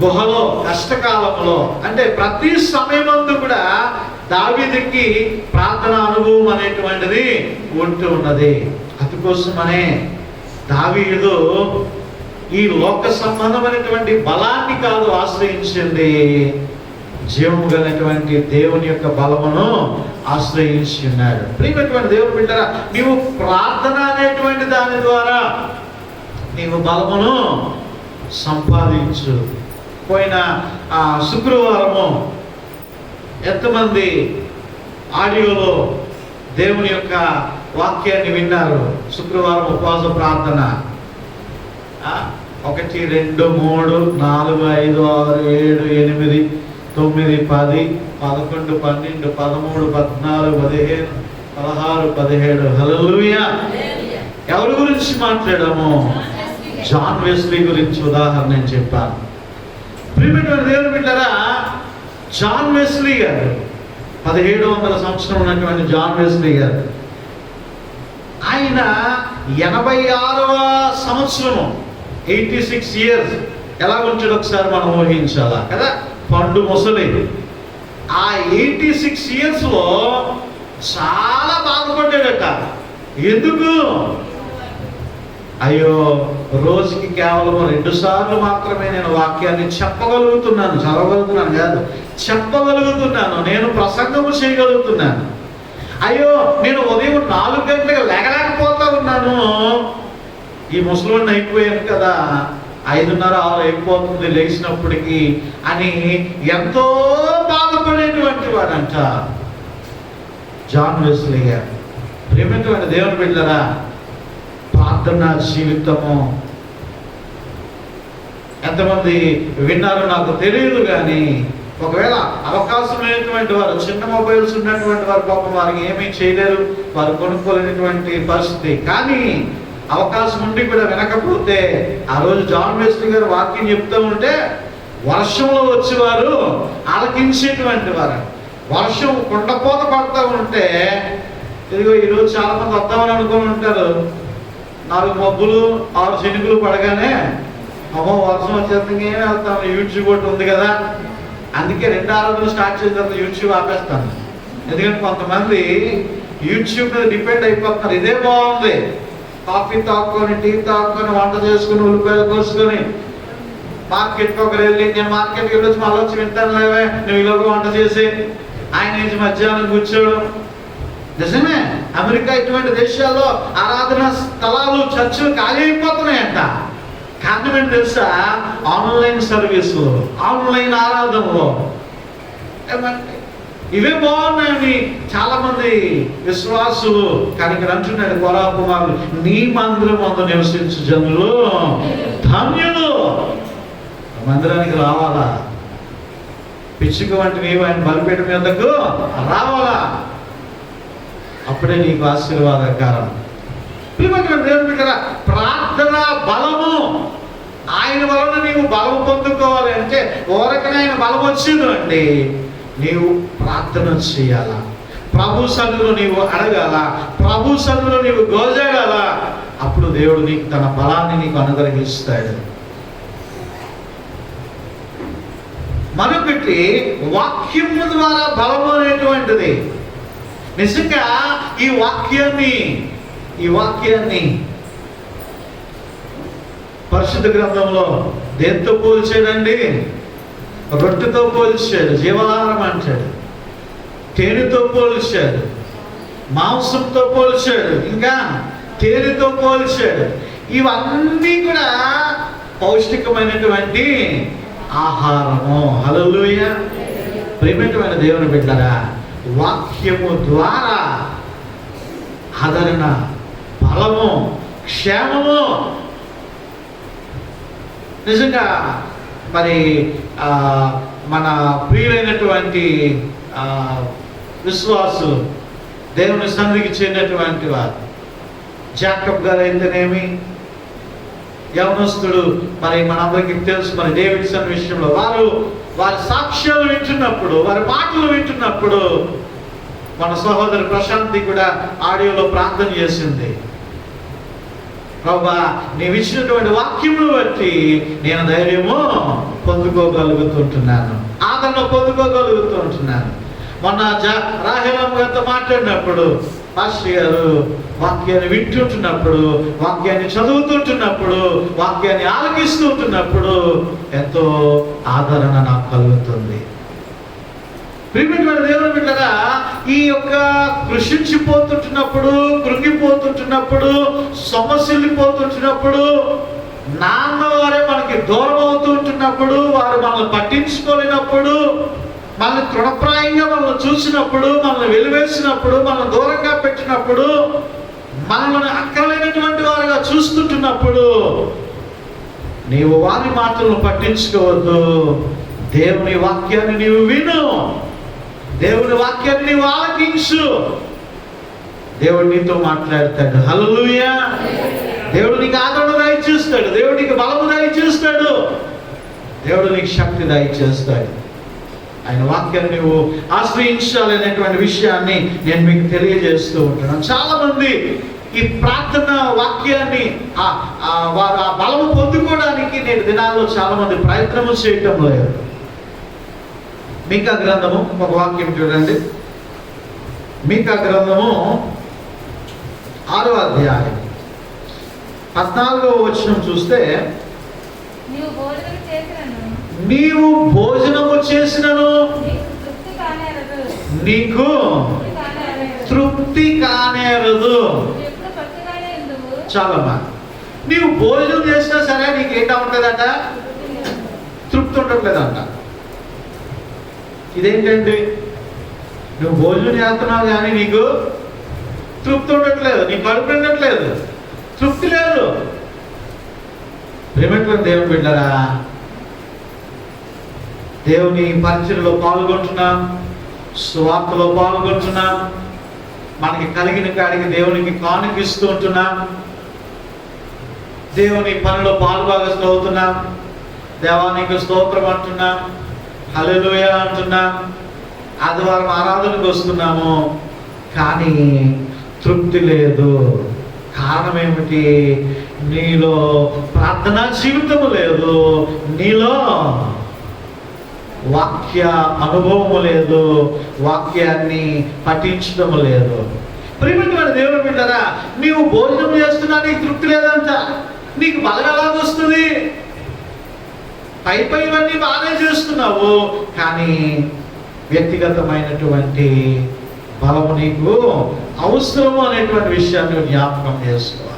గుహలో కష్టకాలంలో, అంటే ప్రతి సమయమందు కూడా దావీదుకి ప్రార్థన అనుభవం అనేటువంటిది ఉంటూ ఉన్నది. అందుకోసమనే దావీదు ఈ లోక సంబంధమైనటువంటి బలాన్ని కాదు ఆశ్రయించింది, జీవము కలిగినటువంటి దేవుని యొక్క బలమును ఆశ్రయించి ఉన్నాడు. ప్రియమైనటువంటి దేవుని బిడ్డలారా, నీవు ప్రార్థన అనేటువంటి దాని ద్వారా నీవు బలమును సంపాదించు. పోయిన శుక్రవారము ఎంతమంది ఆడియోలో దేవుని యొక్క వాక్యాన్ని విన్నారు? శుక్రవారం ఉపవాస ప్రార్థన 1, 2, 3, 4, 5, 6, 7, 8, 9, 10, 11, 12, 13, 14, 15, 16, 17. హల్లెలూయా. ఎవరి గురించి మాట్లాడాము? జాన్ వెస్లీ గురించి ఉదాహరణ నేను చెప్పాను. ప్రియమైన దేవుని బిడ్డలారా, జాన్ వెస్లీ గారు 1700 సంవత్సరం ఉన్నటువంటి జాన్ వెస్లీ గారు, ఆయన 86వ సంవత్సరము 86 ఇయర్స్ ఎలా ఉంటాడు ఒకసారి మనం ఊహించాలా కదా, పండు ముసలి. ఆ 86 ఇయర్స్లో చాలా బాధపడ్డాడట. ఎందుకు? అయ్యో, రోజుకి కేవలం 2 సార్లు మాత్రమే నేను వాక్యాన్ని చెప్పగలుగుతున్నాను, చదవగలుగుతున్నాను కాదు, చెప్పగలుగుతున్నాను, నేను ప్రసంగము చేయగలుగుతున్నాను. అయ్యో, నేను ఉదయం 4 గంటలకు లేగలేకపోతా ఉన్నాను, ఈ ముసలిని అయిపోయాను కదా, 5:30, 6 అయిపోతుంది లేచినప్పటికీ అని ఎంతో బాధపడేటువంటి వాడంట జాన్ వెస్లీ గారు. ప్రియమైనటువంటి దేవుని బిడ్డలారా, ప్రార్థనా జీవితము ఎంతమంది విన్నారో నాకు తెలియదు, కానీ ఒకవేళ అవకాశం లేనటువంటి వారు, చిన్న మొబైల్స్ ఉన్నటువంటి వారు పాపం వారికి ఏమీ చేయలేరు, వారు కొనుక్కోలేనటువంటి పరిస్థితి. కానీ అవకాశం ఉండి కూడా వినకపోతే, ఆ రోజు జాన్ వెస్లీ గారు వాక్యం చెప్తూ ఉంటే వర్షంలో వచ్చేవారు ఆలకించేటువంటి వారు. వర్షం కుండపోత పడుతూ ఉంటే, ఇదిగో ఈరోజు చాలా మంది వద్దామని అనుకుని ఉంటారు, 4 మబ్బులు 6 చినుకులు పడగానే అమ్మో వర్షం మోసం వచ్చేస్తుంది, ఏం వెళ్తాను, యూట్యూబ్ ఒకటి ఉంది కదా, అందుకే 2 ఆరాధనలు స్టార్ట్ చేసిన తర్వాత యూట్యూబ్ ఆపేస్తాను. ఎందుకంటే కొంతమంది యూట్యూబ్ మీద డిపెండ్ అయిపోతున్నారు. ఇదే బాగుంది, కాఫీ తాక్కొని, టీ తాక్కొని, వంట చేసుకుని, ఉల్లిపాయలు కోసుకొని, మార్కెట్కి ఒకరు వెళ్ళి, నేను మార్కెట్కి వెళ్ళొచ్చి మళ్ళీ వచ్చి వింటాను లేవే, నువ్వు ఈలోగా వంట చేసి ఆయన నుంచి మధ్యాహ్నం కూర్చోవడం. నిజమే, అమెరికా ఇటువంటి దేశాల్లో ఆరాధన స్థలాలు, చర్చలు ఖాళీ అయిపోతున్నాయంట. కారణం ఏంటి తెలుసా? ఆన్లైన్ సర్వీసులు, ఆన్లైన్ ఆరాధనలు. ఏమంటే ఇవే బాగున్నాయని చాలా మంది విశ్వాసులు. కానీ ఇక్కడ అంటున్నాడు కొరా కుమారులు, నీ మందిరం అందు నివసించు జనులు ధన్యులు. మందిరానికి రావాలా? పిచ్చుక వంటి నీవు ఆయన బలిపీఠం మీదకు రావాలా? అప్పుడే నీకు ఆశీర్వాదకరం. దేవుని బిడ్డలారా, ప్రార్థన బలము. ఆయన వలన నీవు బలము పొందుకోవాలి అంటే ఓరకనే ఆయన బలం వచ్చింది అండి. నీవు ప్రార్థన చేయాల, ప్రభు సన్నిధిలో నీవు అడగాల, ప్రభు సన్నిధిలో నీవు గోజాడాల. అప్పుడు దేవుడు నీకు తన బలాన్ని నీకు అనుగ్రహిస్తాడు. మరొకటి, వాక్యము ద్వారా బలము అనేటువంటిది. నిజంగా ఈ వాక్యాన్ని పరిశుద్ధ గ్రంథంలో దేంతో పోల్చాడండి? రొట్టెతో పోల్చాడు, జీవాహారం అంటాడు. తేనెతో పోల్చాడు, మాంసంతో పోల్చాడు, ఇంకా తేనెతో పోల్చాడు. ఇవన్నీ కూడా పౌష్టికమైనటువంటి ఆహారము. హల్లెలూయా. ప్రియమైన దేవుని బిడ్డలారా, వాక్యము ద్వారా ఆదరణ, బలము, క్షేమము. నిజంగా మరి మన ప్రియులైనటువంటి విశ్వాసులు, దేవుని సన్నిధికి చేరినటువంటి వారు, జాకబ్ గారు అయితేనేమి, యవనస్తుడు, మరి మనందరికీ తెలుసు మరి డేవిడ్సన్ విషయంలో వారి సాక్ష్యాలు వింటున్నప్పుడు, వారి మాటలు వింటున్నప్పుడు మన సహోదరి ప్రశాంతి కూడా ఆడియోలో ప్రార్థన చేసింది. ప్రభువా, నీవు ఇచ్చినటువంటి వాక్యమును బట్టి నేను ధైర్యము పొందుకోగలుగుతుంటున్నాను, ఆదరణ పొందుకోగలుగుతుంటున్నాను. మొన్న రాహేలమ్మ గారితో మాట్లాడినప్పుడు, పాస్టర్ గారు వాక్యాన్ని వింటుంటున్నప్పుడు, వాక్యాన్ని చదువుతుంటున్నప్పుడు, వాక్యాన్ని ఆలకిస్తుంటున్నప్పుడు ఎంతో ఆదరణ నాకు కలుగుతుంది. ప్రియమైన దేవుని బిడ్డలారా, ఈ యొక్క కృషించిపోతుంటున్నప్పుడు, కృంగిపోతుంటున్నప్పుడు, సొమ్మసిల్లిపోతుంటున్నప్పుడు, నాన్న వారే మనకి దూరం అవుతుంటున్నప్పుడు, వారు మనల్ని పట్టించుకోలేనప్పుడు, మనల్ని తృణప్రాయంగా మనల్ని చూసినప్పుడు, మనల్ని వెలివేసినప్పుడు, మనల్ని దూరంగా పెట్టినప్పుడు, మనల్ని అక్కర్లేనటువంటి వారుగా చూస్తుంటున్నప్పుడు నీవు వారి మాటలను పట్టించుకోవద్దు. దేవుని వాక్యాన్ని నీవు విను, దేవుని వాక్యాన్ని నీవు ఆలకించు. దేవుడు నీతో మాట్లాడతాడు. హల్లెలూయా. దేవుడు నీకు ఆదరణ దయచేస్తాడు, దేవుడు నీకు బలము దయచేస్తాడు, దేవుడు నీకు శక్తి దయచేస్తాడు. ఆయన వాక్యాన్ని నువ్వు ఆశ్రయించాలనేటువంటి విషయాన్ని నేను మీకు తెలియజేస్తూ ఉంటున్నాను. చాలా మంది ఈ ప్రార్థన వాక్యాన్ని వారు ఆ బలము పొందుకోవడానికి నేటి దినాల్లో చాలా మంది ప్రయత్నము చేయటం లేదు. మీకా గ్రంథము ఒక వాక్యం చూడండి. మీకా గ్రంథము 6వ అధ్యాయం 14వ వచనం చూస్తే, నీవు భోజనము చేసినను నీకు తృప్తి కానేరదు. చాలమ్మా, నీవు భోజనం చేసినా సరే నీకు ఏంటా ఉంటుందట? తృప్తి ఉండట్లేదంట. ఇదేంటండి? నువ్వు భోజనం చేస్తున్నావు కానీ నీకు తృప్తి ఉండట్లేదు, నీ కడుపు నిండట్లేదు, తృప్తి లేదు. ప్రేమటువంటి దేవుని బిడ్డలారా, దేవుని పరిచర్యలో పాల్గొంటున్నాం, సువార్తలో పాల్గొంటున్నాం, మనకి కలిగిన కాడికి దేవునికి కానుకిస్తూ ఉంటున్నాం, దేవుని పనిలో పాలుభాగస్తులు అవుతున్నాం, దేవానికి స్తోత్రం అంటున్నాం, హల్లెలూయా అంటున్నాం, ఆదివారం ఆరాధనకు వస్తున్నాము, కానీ తృప్తి లేదు. కారణం ఏమిటి? నీలో ప్రార్థనా జీవితము లేదు, నీలో వాక్య అనుభవము లేదు, వాక్యాన్ని పఠించడం లేదు. ప్రియమైన దేవుడు బిడ్డరా, నీవు భోజనం చేస్తున్నా నీకు తృప్తి లేదంట, నీకు బలం ఎలాగొస్తుంది? పైవన్నీ బాగానే చేస్తున్నావు, కానీ వ్యక్తిగతమైనటువంటి బలము నీకు అవసరము అనేటువంటి విషయాన్ని జ్ఞాపకం చేసుకోవాలి.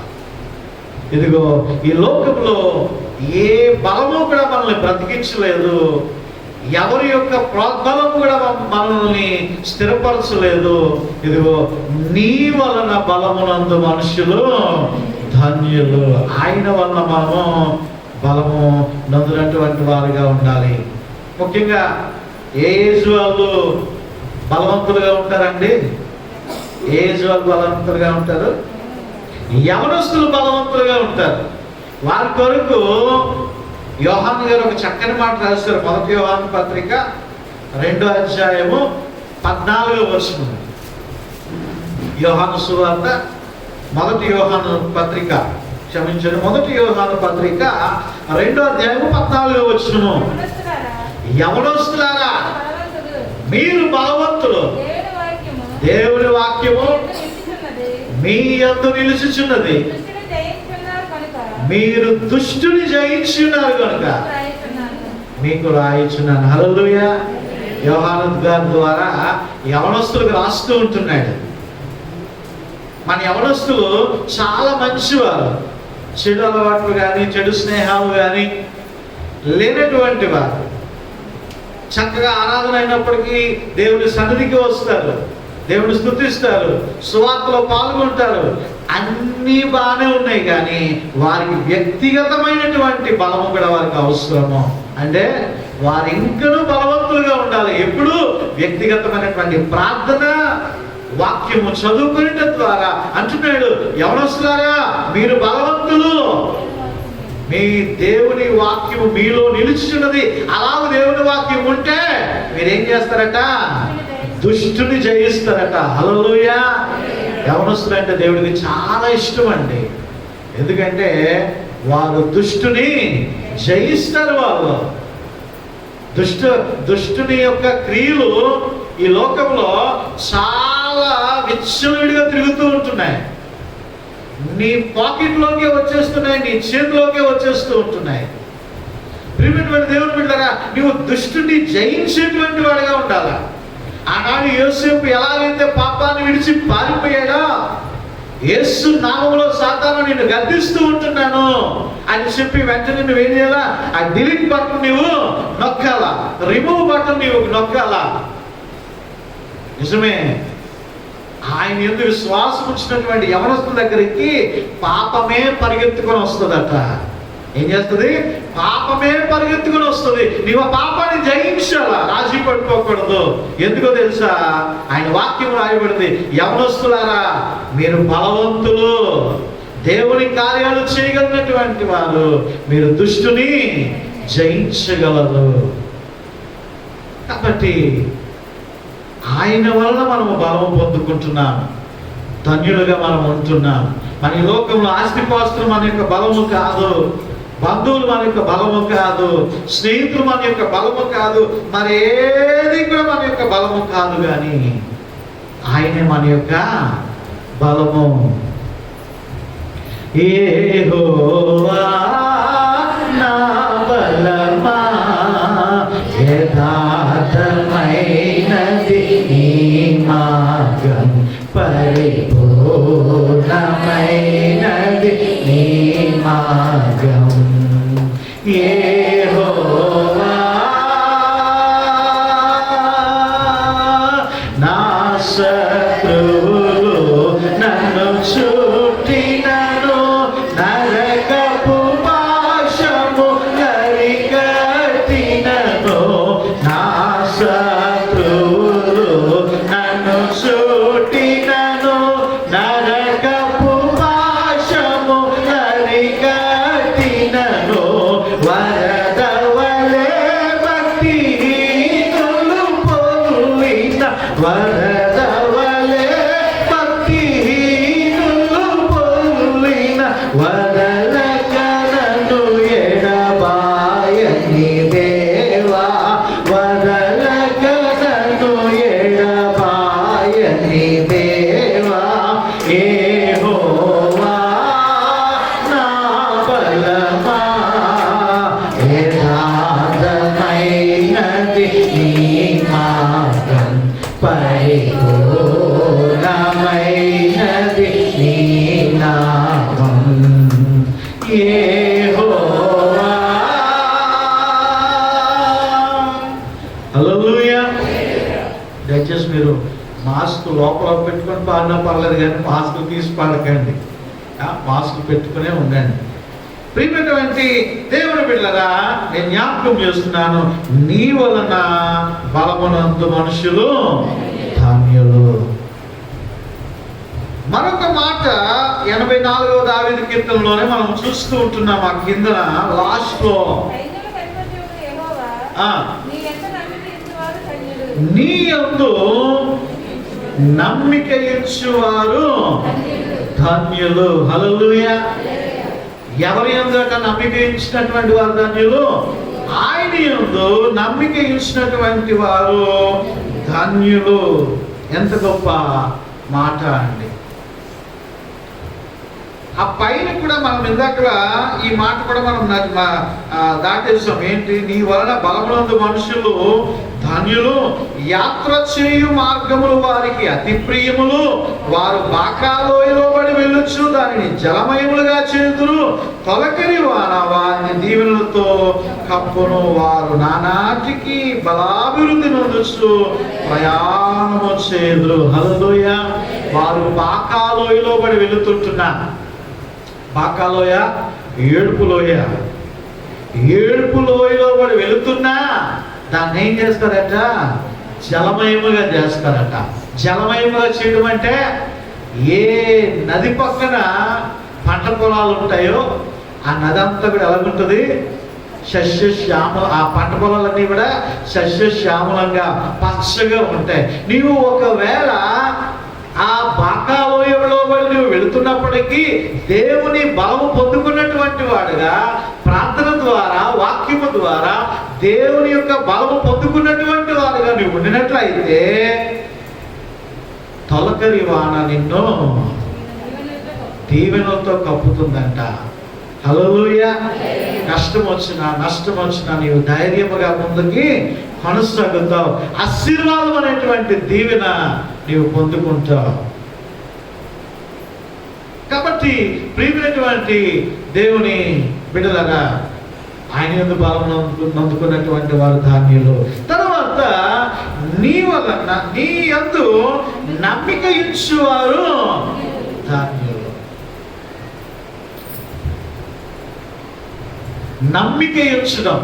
ఇదిగో ఈ లోకంలో ఏ బలము కూడా మనల్ని బ్రతికించలేదు, ఎవరి యొక్క ప్రోద్బలం కూడా మనల్ని స్థిరపరచలేదు. ఇదిగో నీ వలన బలమునందు మనుషులు ధన్యులు. ఆయన వలన మనము బలము నందునటువంటి వారుగా ఉండాలి. ముఖ్యంగా ఏ ఏజ్ వాళ్ళు బలవంతులుగా ఉంటారండి? ఏ ఏజ్ వాళ్ళు బలవంతులుగా ఉంటారు? యవనస్తులు బలవంతులుగా ఉంటారు. వారి కొరకు యోహాను గారు ఒక చక్కని మాట రాస్తారు. 1 యోహాను పత్రిక 2వ అధ్యాయము 14వ వచనం. యోహాను సువార్త 1 యోహాను పత్రిక 1 యోహాను పత్రిక 2వ అధ్యాయము 14వ వచనము. యవనస్తులారా, మీరు బలవంతులు, దేవుని వాక్యము మీ యందు నిలుచుచున్నది, మీరు దుష్టుని జయించున్నారు కనుక మీకు రాయిచున్నాను. హల్లెలూయా. యోహాను గారి ద్వారా యవనస్తులకు రాస్తూ ఉంటున్నాడు. మన యవనస్తులు చాలా మంచివారు, చెడు అలవాట్లు కానీ చెడు స్నేహాలు కానీ లేనటువంటి వారు. చక్కగా ఆరాధన అయినప్పటికీ దేవుని సన్నిధికి వస్తారు, దేవుని స్తుతిస్తారు, సువార్తలో పాల్గొంటారు. అన్నీ బాగానే ఉన్నాయి, కానీ వారికి వ్యక్తిగతమైనటువంటి బలము కూడా వారికి అవసరము. అంటే వారు ఇంకనూ బలవంతులుగా ఉండాలి. ఎప్పుడు వ్యక్తిగతమైనటువంటి ప్రార్థన, వాక్యము చదువుకునే ద్వారా అంటున్నాడు, యవనస్తులారా మీరు బలవంతులు, మీ దేవుని వాక్యము మీలో నిలుచున్నది. అలాగే దేవుని వాక్యం ఉంటే మీరేం చేస్తారట? దుష్టుని జయిస్తారట. హల్లెలూయా. యవనస్తులు అంటే దేవుడికి చాలా ఇష్టం అండి. ఎందుకంటే వారు దుష్టుని జయిస్తారు. వాళ్ళు దుష్టుని యొక్క క్రియలు ఈ లోకంలో చాలా విచ్చలవిడిగా తిరుగుతూ ఉంటున్నాయి. నీ పాకెట్లోకే వచ్చేస్తున్నాయి, నీ చేతిలోకే వచ్చేస్తూ ఉంటున్నాయి. ప్రియమైన దేవుని బిడ్డలారా, నువ్వు దుష్టుని జయించేటువంటి వాడిగా ఉండాలా. ఆనాడు యోసేపు ఎలాగైతే పాపాన్ని విడిచి పారిపోయాడో, యేసు నామములో సాతాను నిన్ను గద్దిస్తూ ఉంటున్నాను అని చెప్పి వెంటనే నువ్వేం చేయాలా? ఆ డిలీట్ బటన్ నువ్వు నొక్కాలా, రిమూవ్ బటన్ నువ్వు నొక్కాలా. నిజమే, ఆయన ఎందుకు విశ్వాసం ఉంచినటువంటి యవనస్తుల దగ్గరికి పాపమే పరిగెత్తుకొని వస్తుందట. ఏం చేస్తుంది? పాపమే పరిగెత్తుకుని వస్తుంది. నీవు పాపాన్ని జయించాలా, రాజీ పడిపోకూడదు. ఎందుకో తెలుసా? ఆయన వాక్యం రాయబడింది, యవనస్తులారా మీరు బలవంతులు, దేవుని కార్యాలు చేయగలిగినటువంటి వారు, మీరు దుష్టుని జయించగలరు. కాబట్టి ఆయన వలన మనము బలము పొందుకుంటున్నాం, ధన్యులుగా మనం ఉంటున్నాం. మన ఈ లోకంలో ఆస్తిపాస్తులు మన యొక్క బలము కాదు, బంధువులు మన యొక్క బలము కాదు, స్నేహితులు మన యొక్క బలము కాదు, మరేది కూడా మన యొక్క బలము కాదు, కానీ ఆయనే మన యొక్క బలము. యెహోవా నా బలమా, యథార్థమైనది నీ మార్గం, పరిపూర్ణమైనది నీ మార్గం. యెహోవా నా శత్రువులు నన్ను చుట్టినను, నరకపు పాశము కరికట్టినను, నా శత్రువులు నన్ను చుట్టినను, నరకపు పాశము కరికట్టినను, దయచేసి మీరు మాస్క్ లోపల పెట్టుకొని పాడినా పర్లేదు కానీ మాస్క్ తీసి పాడకండి, మాస్క్ పెట్టుకునే ఉండండి. ప్రియమైనటువంటి దేవుని బిడ్డలారా, నేను జ్ఞాపకం చేస్తున్నాను, నీ వలన బలమునందు మనుషులు ధన్యులు. మరొక మాట 84వ దావీదు కీర్తనలోనే మనం చూస్తూ ఉంటున్నాం. ఆ కింద లాస్ట్ లో నీ యందు నమ్మిక ఇచ్చువారు ధన్యులు. హల్లెలూయా. ఎవరి యందు నమ్మిక ఇచ్చినటువంటి వారు ధన్యులు? ఆయన యందు నమ్మిక ఇచ్చినటువంటి వారు ధన్యులు. ఎంత గొప్ప మాట అండి. ఆ పైన కూడా మనం ఇందాక ఈ మాట కూడా మనం దాటేసాం. ఏంటి? నీ వలన బలమునందు మనుషులు ధన్యులు, యాత్ర చేయు మార్గములు వారికి అతి ప్రియములు, వారు బాకాలోయలో పడి వెళ్ళొచ్చు దానిని జలమయములుగా చేదురు, తొలకరి వాన వారిని దీవెనలతో కప్పును, వారు నానాటికి బలాభివృద్ధి నొందొచ్చు ప్రయాణము చేదురు. హల్లెలూయా. వారు బాకాలోయలో పడి వెళుతుంటున్నారు. బాకాలోయ ఏడుపు లోయ, ఏడుపు లోయలో పడి వెళుతున్నా దాన్ని ఏం చేస్తారట? జలమయముగా చేస్తారట. జలమయముగా చేయడం అంటే ఏ నది పక్కన పంట పొలాలు ఉంటాయో ఆ నది అంతా కూడా ఎలాగుంటుంది? సస్యశ్యామల. ఆ పంట పొలాలన్నీ కూడా సస్యశ్యామలంగా పచ్చగా ఉంటాయి. నీవు ఒకవేళ ఆ బాకాలోయలో నువ్వు వెళుతున్నప్పటికీ దేవుని బలము పొందుకున్నటువంటి వాడుగా, ప్రార్థన ద్వారా, వాక్యము ద్వారా దేవుని యొక్క బలము పొందుకున్నటువంటి వాడుగా నువ్వు ఉండినట్లయితే తొలకరి వాన నిన్ను దీవెనలతో కప్పుతుందంట. హల్లెలూయా. కష్టం వచ్చినా నష్టం వచ్చినా నీవు ధైర్యముగా ముందుకి కొనసాగుతావు. ఆశీర్వాదం అనేటువంటి దీవెన నీవు పొందుకుంటావు. కాబట్టి ప్రియమైనటువంటి దేవుని బిడ్డలారా, ఆయన యందు బలం నందుకున్నటువంటి వారు ధన్యులు. తర్వాత నీ వలన నీ యందు నమ్మిక ఇచ్చువారు ధన్యులు. నమ్మిక ఇచ్చడం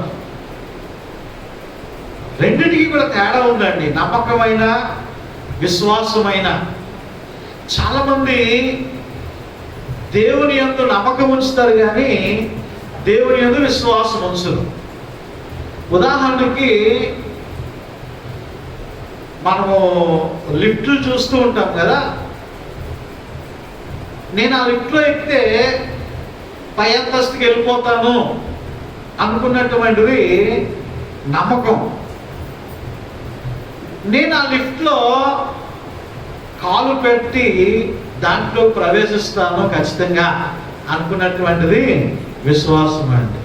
రెండింటికి కూడా తేడా ఉందండి. నమ్మకమైన, విశ్వాసమైన. చాలా మంది దేవుని యందు నమ్మకం ఉంచుతారు కానీ దేవుని యందు విశ్వాసం ఉంచరు. ఉదాహరణకి మనము లిఫ్ట్లు చూస్తూ ఉంటాం కదా. నేను ఆ లిఫ్ట్లో ఎక్కితే పై అంతస్తుకి వెళ్ళిపోతాను అనుకున్నటువంటిది నమ్మకం. నేను ఆ లిఫ్ట్లో కాలు పెట్టి దాంట్లో ప్రవేశిస్తాను ఖచ్చితంగా అనుకున్నటువంటిది విశ్వాసం అండి.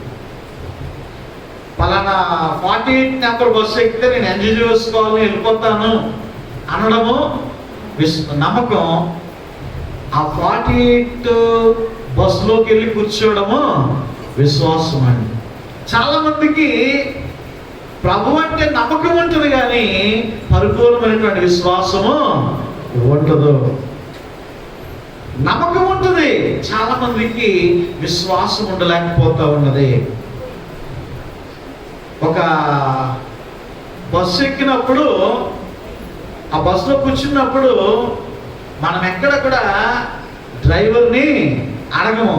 పలానా 48 నెంబర్ బస్సు ఎక్కితే నేను ఎంజాయ్ చేసుకోవాలని వెళ్ళిపోతాను అనడము నమ్మకం. ఆ 48 బస్సులోకి వెళ్ళి కూర్చోవడము విశ్వాసం అండి. చాలా మందికి ప్రభు అంటే నమ్మకం ఉంటుంది కానీ పరిపూర్ణమైనటువంటి విశ్వాసము ఉండదు. నమ్మకం ఉంటుంది, చాలా మందికి విశ్వాసం ఉండలేకపోతా ఉన్నది. ఒక బస్సు ఎక్కినప్పుడు, ఆ బస్సులో కూర్చున్నప్పుడు మనం ఎక్కడ కూడా డ్రైవర్ని అడగము.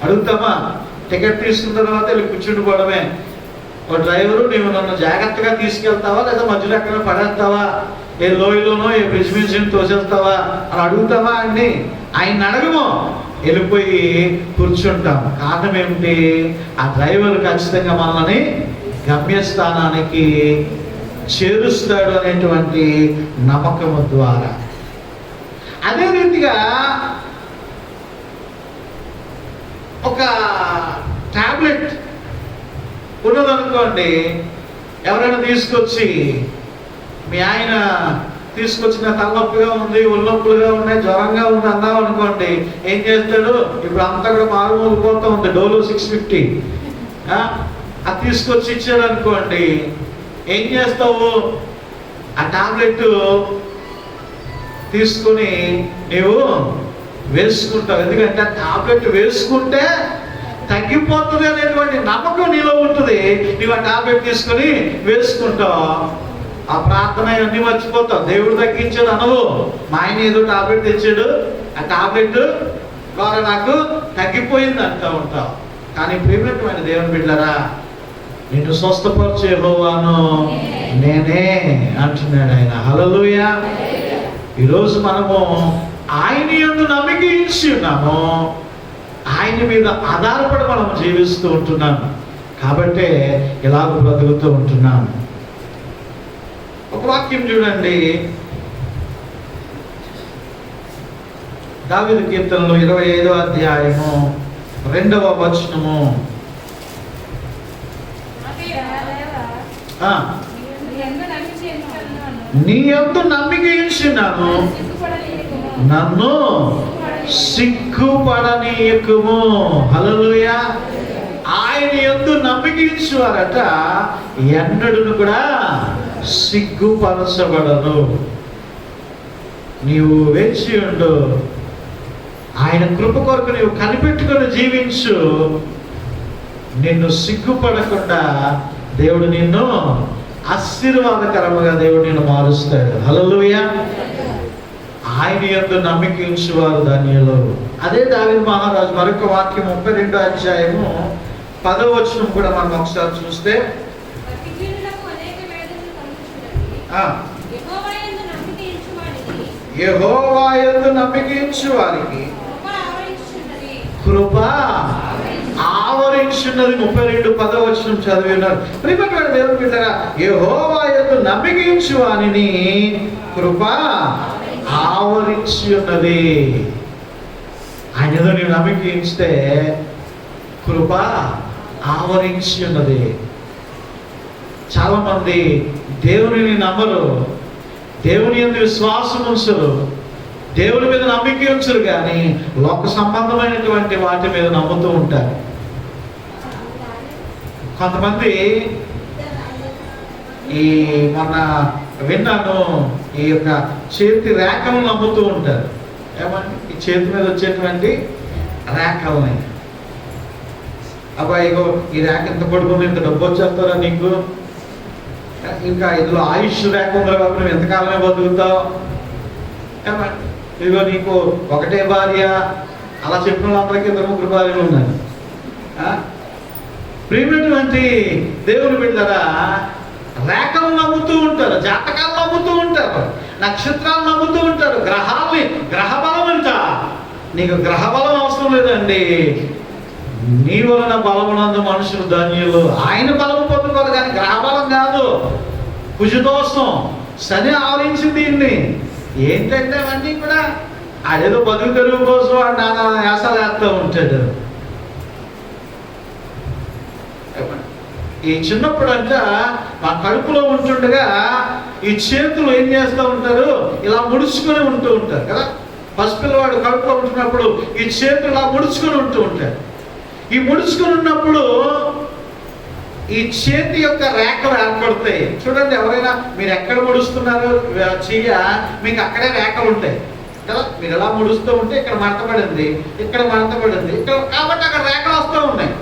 అడుగుతామా? టికెట్ తీసుకున్న తర్వాత వెళ్ళి కూర్చుండిపోవడమే. ఒక డ్రైవరు, నీవు నన్ను జాగ్రత్తగా తీసుకెళ్తావా లేదా మధ్యలో ఎక్కడ పడేస్తావా, ఏ లోయలోనో ఏ బ్రిడ్జ్ మీద తోసేస్తావా అని అడుగుతావా అండి? ఆయన అడగము, వెళ్ళిపోయి కూర్చుంటాం. కారణం ఏమిటి? ఆ డ్రైవర్ ఖచ్చితంగా మనల్ని గమ్యస్థానానికి చేరుస్తాడు అనేటువంటి నమ్మకము ద్వారా. అదే రీతిగా ఒక టాబ్లెట్ ఉన్నదనుకోండి, ఎవరైనా తీసుకొచ్చి, మీ ఆయన తీసుకొచ్చిన తలనొప్పిగా ఉంది, ఒళ్ళొప్పులుగా ఉన్నాయి, జ్వరంగా ఉంది అన్నావు అనుకోండి, ఏం చేస్తాడు? ఇప్పుడు అంతా కూడా మారుమూలిపోతూ ఉంది, డోలో 650 అది తీసుకొచ్చి ఇచ్చాడు అనుకోండి, ఏం చేస్తావు? ఆ టాబ్లెట్ తీసుకుని నీవు వేసుకుంటావు. ఎందుకంటే ఆ టాబ్లెట్ వేసుకుంటే తగ్గిపోతుంది అనేటువంటి నమ్మకం నీలో ఉంటుంది. నీవు ఆ టాబ్లెట్ తీసుకొని వేసుకుంటావు. ఆ ప్రార్థన అన్నీ మర్చిపోతావు. దేవుడు తగ్గించాడు అనవు. మా ఆయన ఏదో టాబ్లెట్ తెచ్చాడు, ఆ టాబ్లెట్ ద్వారా నాకు తగ్గిపోయింది అంటూ ఉంటావు. కానీ ప్రియమైన దేవుని బిడ్డలారా, నిన్ను స్వస్థపరిచే యెహోవాను నేనే అంటున్నాడు ఆయన. హల్లెలూయా. ఈరోజు మనము ఆయన యందు నమ్మిక ఉంచి ఉన్నాము. ఆయన మీద ఆధారపడి మనం జీవిస్తూ ఉంటున్నాము. కాబట్టే ఇలాగ బ్రతుకుతూ ఉంటున్నాము. ఒక వాక్యం చూడండి, దావీదు కీర్తనలు 25వ అధ్యాయము 2వ వచనము. నీ యందు నమ్మిక ఉంచున్నాను, నన్ను సిగ్గుపడనీయకుము. హల్లెలూయా. ఆయన యందు నమ్మిక ఉంచువారట ఎన్నడూను కూడా సిగ్గుపరచబడరు. నీవు వేచి ఉండు, ఆయన కృప కొరకు నీవు కనిపెట్టుకొని జీవించు. నిన్ను సిగ్గుపడకుండా దేవుడు నిన్ను ఆశీర్వాదకరముగా దేవుడు నిన్ను మారుస్తాడు. హల్లెలూయా. ఆయన యందు నమ్మిక ఉంచువారు ధన్యులు. అదే దావీదు మహారాజు మరొక వాక్యం 32వ అధ్యాయము 10వ వచనం కూడా మనం ఒకసారి చూస్తే, యెహోవా యందు నమ్మిక ఉంచు వారికి కృప ఆవరించున్నది. 32:10 వచనం చదివి ఉన్నారు. ప్రియమైన దేవుని బిడ్డలారా, యెహోవా యందు నమ్మిక ఉంచు వానిని కృప ఆవరించి ఉన్నది. ఆయన ఏదో నీవు నమ్మిక ఉంచితే కృప ఆవరించి ఉన్నది. చాలా మంది దేవునిని నమ్మరు, దేవుని యందు విశ్వాసం ఉంచరు, దేవుని మీద నమ్మిక ఉంచరు, కానీ లోక సంబంధమైనటువంటి వాటి మీద నమ్ముతూ ఉంటారు. కొంతమంది మొన్న విన్నాను, ఈ యొక్క చేతి రేఖలను నమ్ముతూ ఉంటారు. ఏమంటే ఈ చేతి మీద వచ్చేటువంటి రేఖల్ని, అబ్బాయి ఇగో ఈ రేఖ ఎంత పడుకుంది, ఇంత డబ్బు వచ్చేస్తారా నీకు, ఇంకా ఇందులో ఆయుష్ రేఖ ఉందా కాబట్టి నువ్వు ఎంతకాలమే బతుకుతావు, ఏమంటే ఇదిగో నీకు ఒకటే భార్య, అలా చెప్పిన వాళ్ళందరికీ 2-3 భార్యలు ఉన్నాయి. ప్రియమైనటువంటి దేవుని బిడ్డలారా, రేఖలు నమ్ముతూ ఉంటారు, జాతకాలు నమ్ముతూ ఉంటారు, నక్షత్రాలు నమ్ముతూ ఉంటారు, గ్రహబలం అంట. నీకు గ్రహబలం అవసరం లేదండి. నీ వలన బలమునందు మనుషులు ధన్యులు. ఆయన బలము పొందుకోవాలి, కానీ గ్రహబలం కాదు. కుజదోషం, శని ఆవరించింది దీన్ని. ఏంటంటే అవన్నీ కూడా అదేదో బతుకు తెరువు కోసం వాడు నానా యాసాలు వేస్తూ ఉంటాడు. ఈ చిన్నప్పుడు అంట మా కడుపులో ఉంటుండగా ఈ చేతులు ఏం చేస్తూ ఉంటారు, ఇలా ముడుచుకొని ఉంటూ ఉంటారు కదా. పసిపిల్లవాడు కడుపులో ఉంటున్నప్పుడు ఈ చేతులు ఇలా ముడుచుకొని ఉంటూ ఉంటారు. ఈ ముడుచుకొని ఉన్నప్పుడు ఈ చేతి యొక్క రేఖలు ఏర్పడతాయి. చూడండి, ఎవరైనా మీరు ఎక్కడ ముడుస్తున్నారు చెయ్య, మీకు అక్కడే రేఖలు ఉంటాయి కదా. మీరు ఎలా ముడుస్తూ ఉంటే ఇక్కడ మడతపడింది, ఇక్కడ మడతపడింది, ఇక్కడ, కాబట్టి అక్కడ రేఖలు వస్తూ ఉన్నాయి.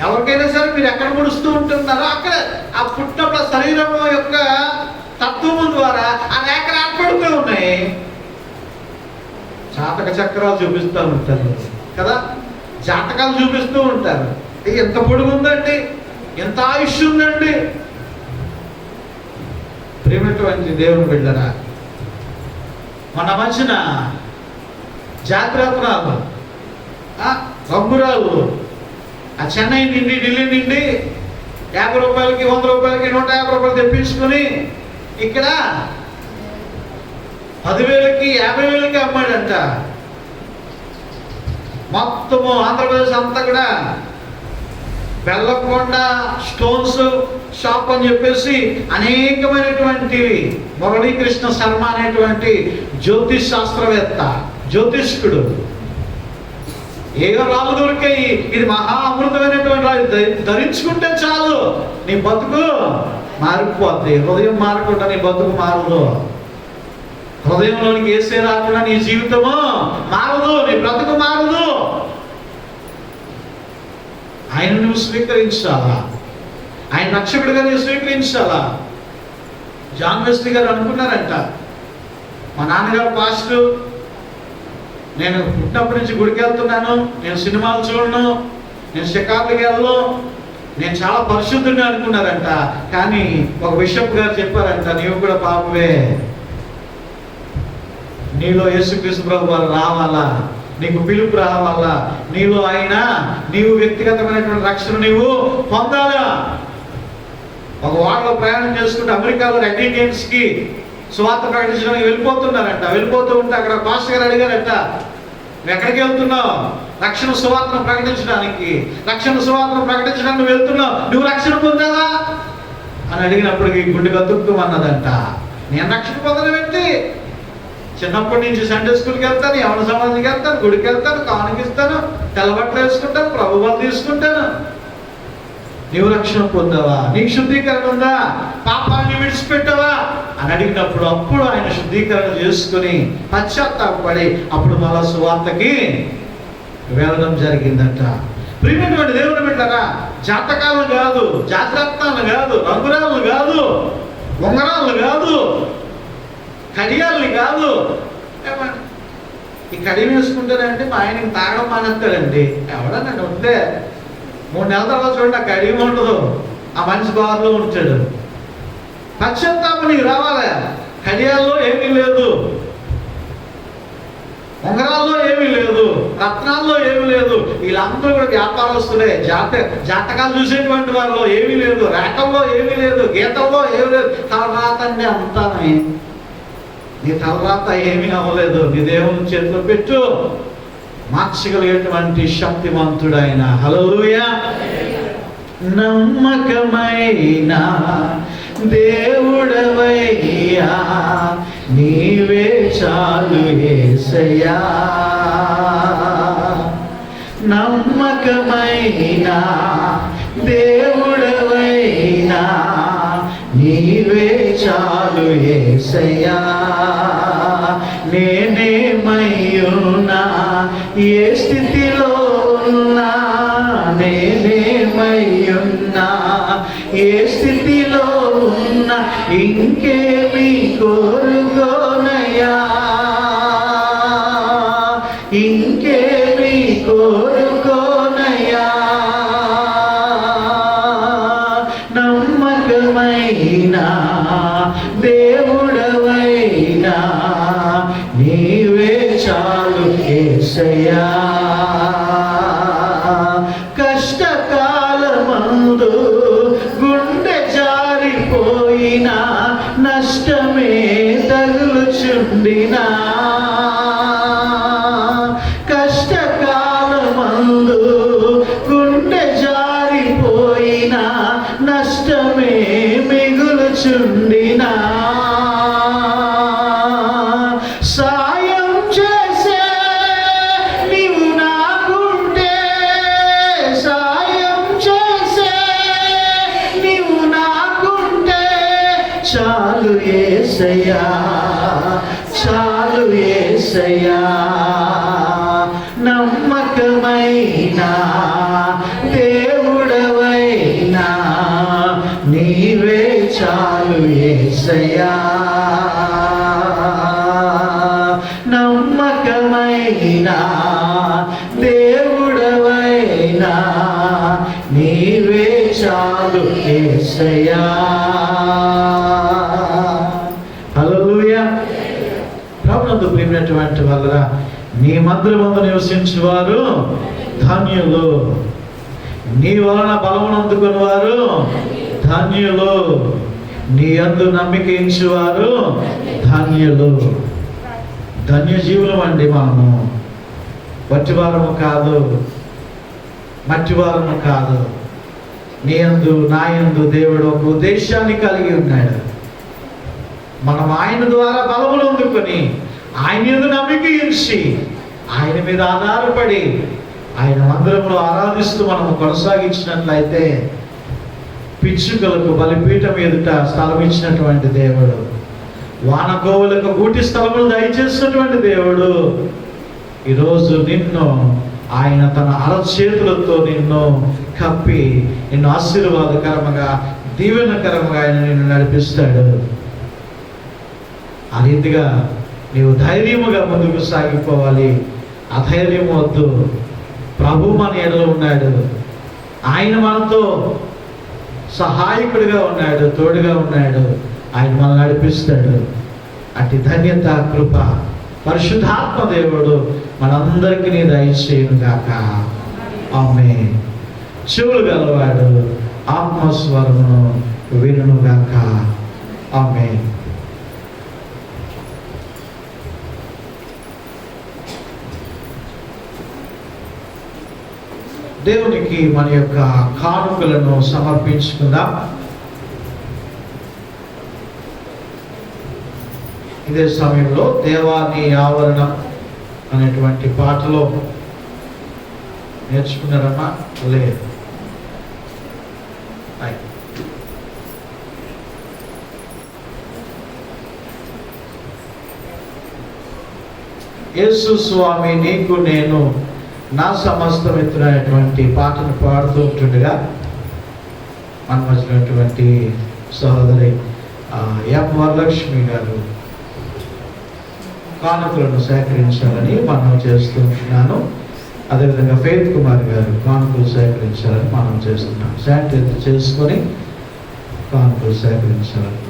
ఎవరికైనా సరే మీరు ఎక్కడ ముడుస్తూ ఉంటున్నారో అక్కడ ఆ పుట్టినప్పుడు శరీరం యొక్క తత్వము ద్వారా ఆ రేఖలు ఏర్పడుతూ ఉన్నాయి. జాతక చక్రాలు చూపిస్తూ ఉంటారు కదా, జాతకాలు చూపిస్తూ ఉంటారు. ఎంత పొడుగు ఉందండి, ఎంత ఆయుష్ ఉందండి. ప్రియమైనటువంటి దేవుని బిడ్డలారా, మన మధ్యన జాతిరత్నాలు, రంగురాలు, ఆ చెన్నై నుండి ఢిల్లీ నుండి 50 రూపాయలకి 100 రూపాయలకి 150 రూపాయలు తెప్పించుకొని ఇక్కడ 10,000కి 50,000కి అమ్మాడంట. మొత్తము ఆంధ్రప్రదేశ్ అంతా కూడా బెల్లకొండ స్టోన్స్ షాప్ అని చెప్పేసి అనేకమైనటువంటి మురళీకృష్ణ శర్మ అనేటువంటి జ్యోతిష్ శాస్త్రవేత్త, జ్యోతిష్కుడు, ఏదో రాళ్ళు దొరికాయి, ఇది మహా అమృతమైనటువంటి రాళ్ళు, ధరించుకుంటే చాలు నీ బతుకు మారిపోద్ది. హృదయం మారకుండా నీ బతుకు మారదు. హృదయంలోనికి యేసే రాకుండా నీ జీవితము మారదు, నీ బ్రతుకు మారదు. ఆయన నువ్వు స్వీకరించాలా, ఆయన రక్షకుడిగా నువ్వు స్వీకరించాలా. జాన్ వెస్లీ గారు అనుకున్నారంట, మా నాన్నగారు పాస్టర్, నేను పుట్టినప్పటి నుంచి గుడికి వెళ్తున్నాను, నేను సినిమాలు చూడను, నేను షికార్లకి వెళ్ళను, నేను చాలా పరిశుద్ధుడిని అనుకున్నారంట. కానీ ఒక బిషప్ గారు చెప్పారంట, నీవు కూడా పాపమే, నీలో యేసుక్రీస్తు ప్రభు వారు రావాలా, నీకు పిలుపు రావాలా, నీలో ఆయన నీవు వ్యక్తిగతమైనటువంటి రక్షణ నీవు పొందాలా. ఒక వారంలో ప్రయాణం చేసుకుంటే అమెరికాలో అగ్రిగేట్స్కి సువార్త ప్రకటించడానికి వెళ్ళిపోతున్నారంట. వెళ్ళిపోతూ ఉంటే అక్కడ పాస్టర్ గారు అడిగారంట, నువ్వు ఎక్కడికి వెళ్తున్నావు? రక్షణ సువార్తను ప్రకటించడానికి. రక్షణ సువార్తను ప్రకటించడానికి నువ్వు వెళ్తున్నావు, నువ్వు రక్షణ పొందావా అని అడిగినప్పటికీ గుండె గతుక్కు అన్నదంట, నేను రక్షణ పొందడం ఏంటి? చిన్నప్పటి నుంచి సండే స్కూల్కి వెళ్తాను, యవన సమాజంకి వెళ్తాను, గుడికి వెళ్తాను, కానుకిస్తాను, తెల్లబట్టలు వేసుకుంటాను, ప్రభువాలు తీసుకుంటాను. నీవు రక్షణ పొందావా? నీకు శుద్ధీకరణ ఉందా? పాపాన్ని విడిచిపెట్టావా అని అడిగినప్పుడు అప్పుడు ఆయన శుద్ధీకరణ చేసుకుని పశ్చాత్తాపడి అప్పుడు మళ్ళా సువార్తకి వెళ్ళడం జరిగిందట. ప్రియమైనటువంటి దేవుని బిడ్డలారా, జాతకాలు కాదు, జాతరత్నాలు కాదు, రంగురాళ్ళు కాదు, ఉంగరాలు కాదు, కడియాలు కాదు. ఈ కడియం వేసుకుంటారంటే మా ఆయనకి తాగడం మానేస్తాడండి. ఎవడన్నా ఉంటే 3 నెలల తర్వాత చూడండి, ఆ కడియం ఉండదు, ఆ మనిషి బాధలో ఉంటాడు. పశ్చాత్తాపం నీకు రావాలి. కడియాల్లో ఏమీ లేదు, ఉంగరాల్లో ఏమీ లేదు, రత్నాల్లో ఏమీ లేదు. వీళ్ళందరూ కూడా వ్యాపారస్తులే. జాతకాలు చూసేటువంటి వారిలో ఏమీ లేదు, రేఖల్లో ఏమీ లేదు, గీతల్లో ఏమీ లేదు. తలరాత అండి అంతానే. నీ తలరాత ఏమీ అవ్వలేదు, నీ దేవుని చేతిలో పెట్టు, మార్చగలిగేటువంటి శక్తిమంతుడు ఆయన. హల్లెలూయా. నమ్మకమైన దేవుడవయ్యా, నీవే చాలు యేసయ్యా. నమ్మకమైన దేవుడవైనా నీవే చాలు యేసయ్యా. నేనేమయ్యున్నా, ఏ స్థితిలో ఉన్నా, నేనేమయ్యున్నా, ఏ స్థితిలో ఉన్నా, ఇంకేమీ కోరుకోనయ్యా, ఇంకేమీ కోరుకోనయ్యా. నమ్మకమైన దేవుడవైనా నీవే చాలు యేసయ్యా. కష్టకాలమందు గుండె జారిపోయినా, నష్టమే తగులుచుండినా, కష్టకాలమందు గుండె జారిపోయినా, నష్టమే మిగులుచుండినా, సాయం చేసే నీవు నాకుంటే, సాయం చేసే నీవు నాకుంటే, చాలు యేసయ్యా, చాలు యేసయ్యా. నమ్మకమైన దేవుడవైనా నీవే చాలు యేసయ్యా. నమ్మకమైన దేవుడవైనా నీవే చాలు యేసయ్యా. హల్లెలూయా. ప్రభునందు ప్రియమైనటువంటి వాళ్ళరా, నీ మందిరమందు నివసించువారు ధన్యులు, నీ వలన బలమును అందుకుని వారు ధన్యులు, నీ యందు నమ్మిక ఉంచువారు ధన్యులు. ధన్యజీవులం అండి మనము. వట్టివారము కాదు, మట్టివారము కాదు. నీ యందు నా యందు దేవుడు ఒక ఉద్దేశాన్ని కలిగి ఉన్నాడు. మనం ఆయన ద్వారా బలములు అందుకొని ఆయన యందు నమ్మిక ఉంచి ఆయన మీద ఆధారపడి ఆయన మందిరంలో ఆరాధిస్తూ మనము కొనసాగించినట్లయితే పిచ్చుకలకు బలిపీఠం ఎదుట స్థలం ఇచ్చినటువంటి దేవుడు, వానకోవులకు గూటి స్థలములు దయచేసినటువంటి దేవుడు ఈరోజు నిన్ను ఆయన తన అరచేతులతో నిన్ను కప్పి నిన్ను ఆశీర్వాదకరముగా దీవెనకరముగా ఆయన నిన్ను నడిపిస్తాడు. ఆ రీతిగా నీవు ధైర్యముగా ముందుకు సాగిపోవాలి. అధైర్యం వద్దు. ప్రభు మన ఎడలో ఉన్నాడు. ఆయన మనతో సహాయకుడిగా ఉన్నాడు, తోడుగా ఉన్నాడు. ఆయన మనల్ని నడిపిస్తాడు. అట్టి ధన్యత కృప పరిశుద్ధాత్మ దేవుడు మనందరికీ దయచేయును గాక. ఆమేన్. చెవులు గలవాడు ఆత్మస్వరమును వినును గాక. ఆమేన్. దేవునికి మన యొక్క కానుకలను సమర్పించుకుందాం. ఇదే సమయంలో దేవాన్ని ఆవరణం అనేటువంటి పాటలో నేర్చుకున్నారమ్మా? లేదు. యేసు స్వామి నీకు నేను నా సమస్తం ఎత్తునటువంటి పాటను పాడుతూ ఉంటుండగా మన మధ్యనటువంటి సహోదరి ఎం వరలక్ష్మి గారు కానుకలను సేకరించాలని మనం చేస్తూ ఉంటున్నాను. అదేవిధంగా ఫెయిత్ కుమార్ గారు కానుకలు సేకరించాలని మనం చేస్తున్నాం. శానిటైజర్ చేసుకొని కానుకలు సేకరించాలని.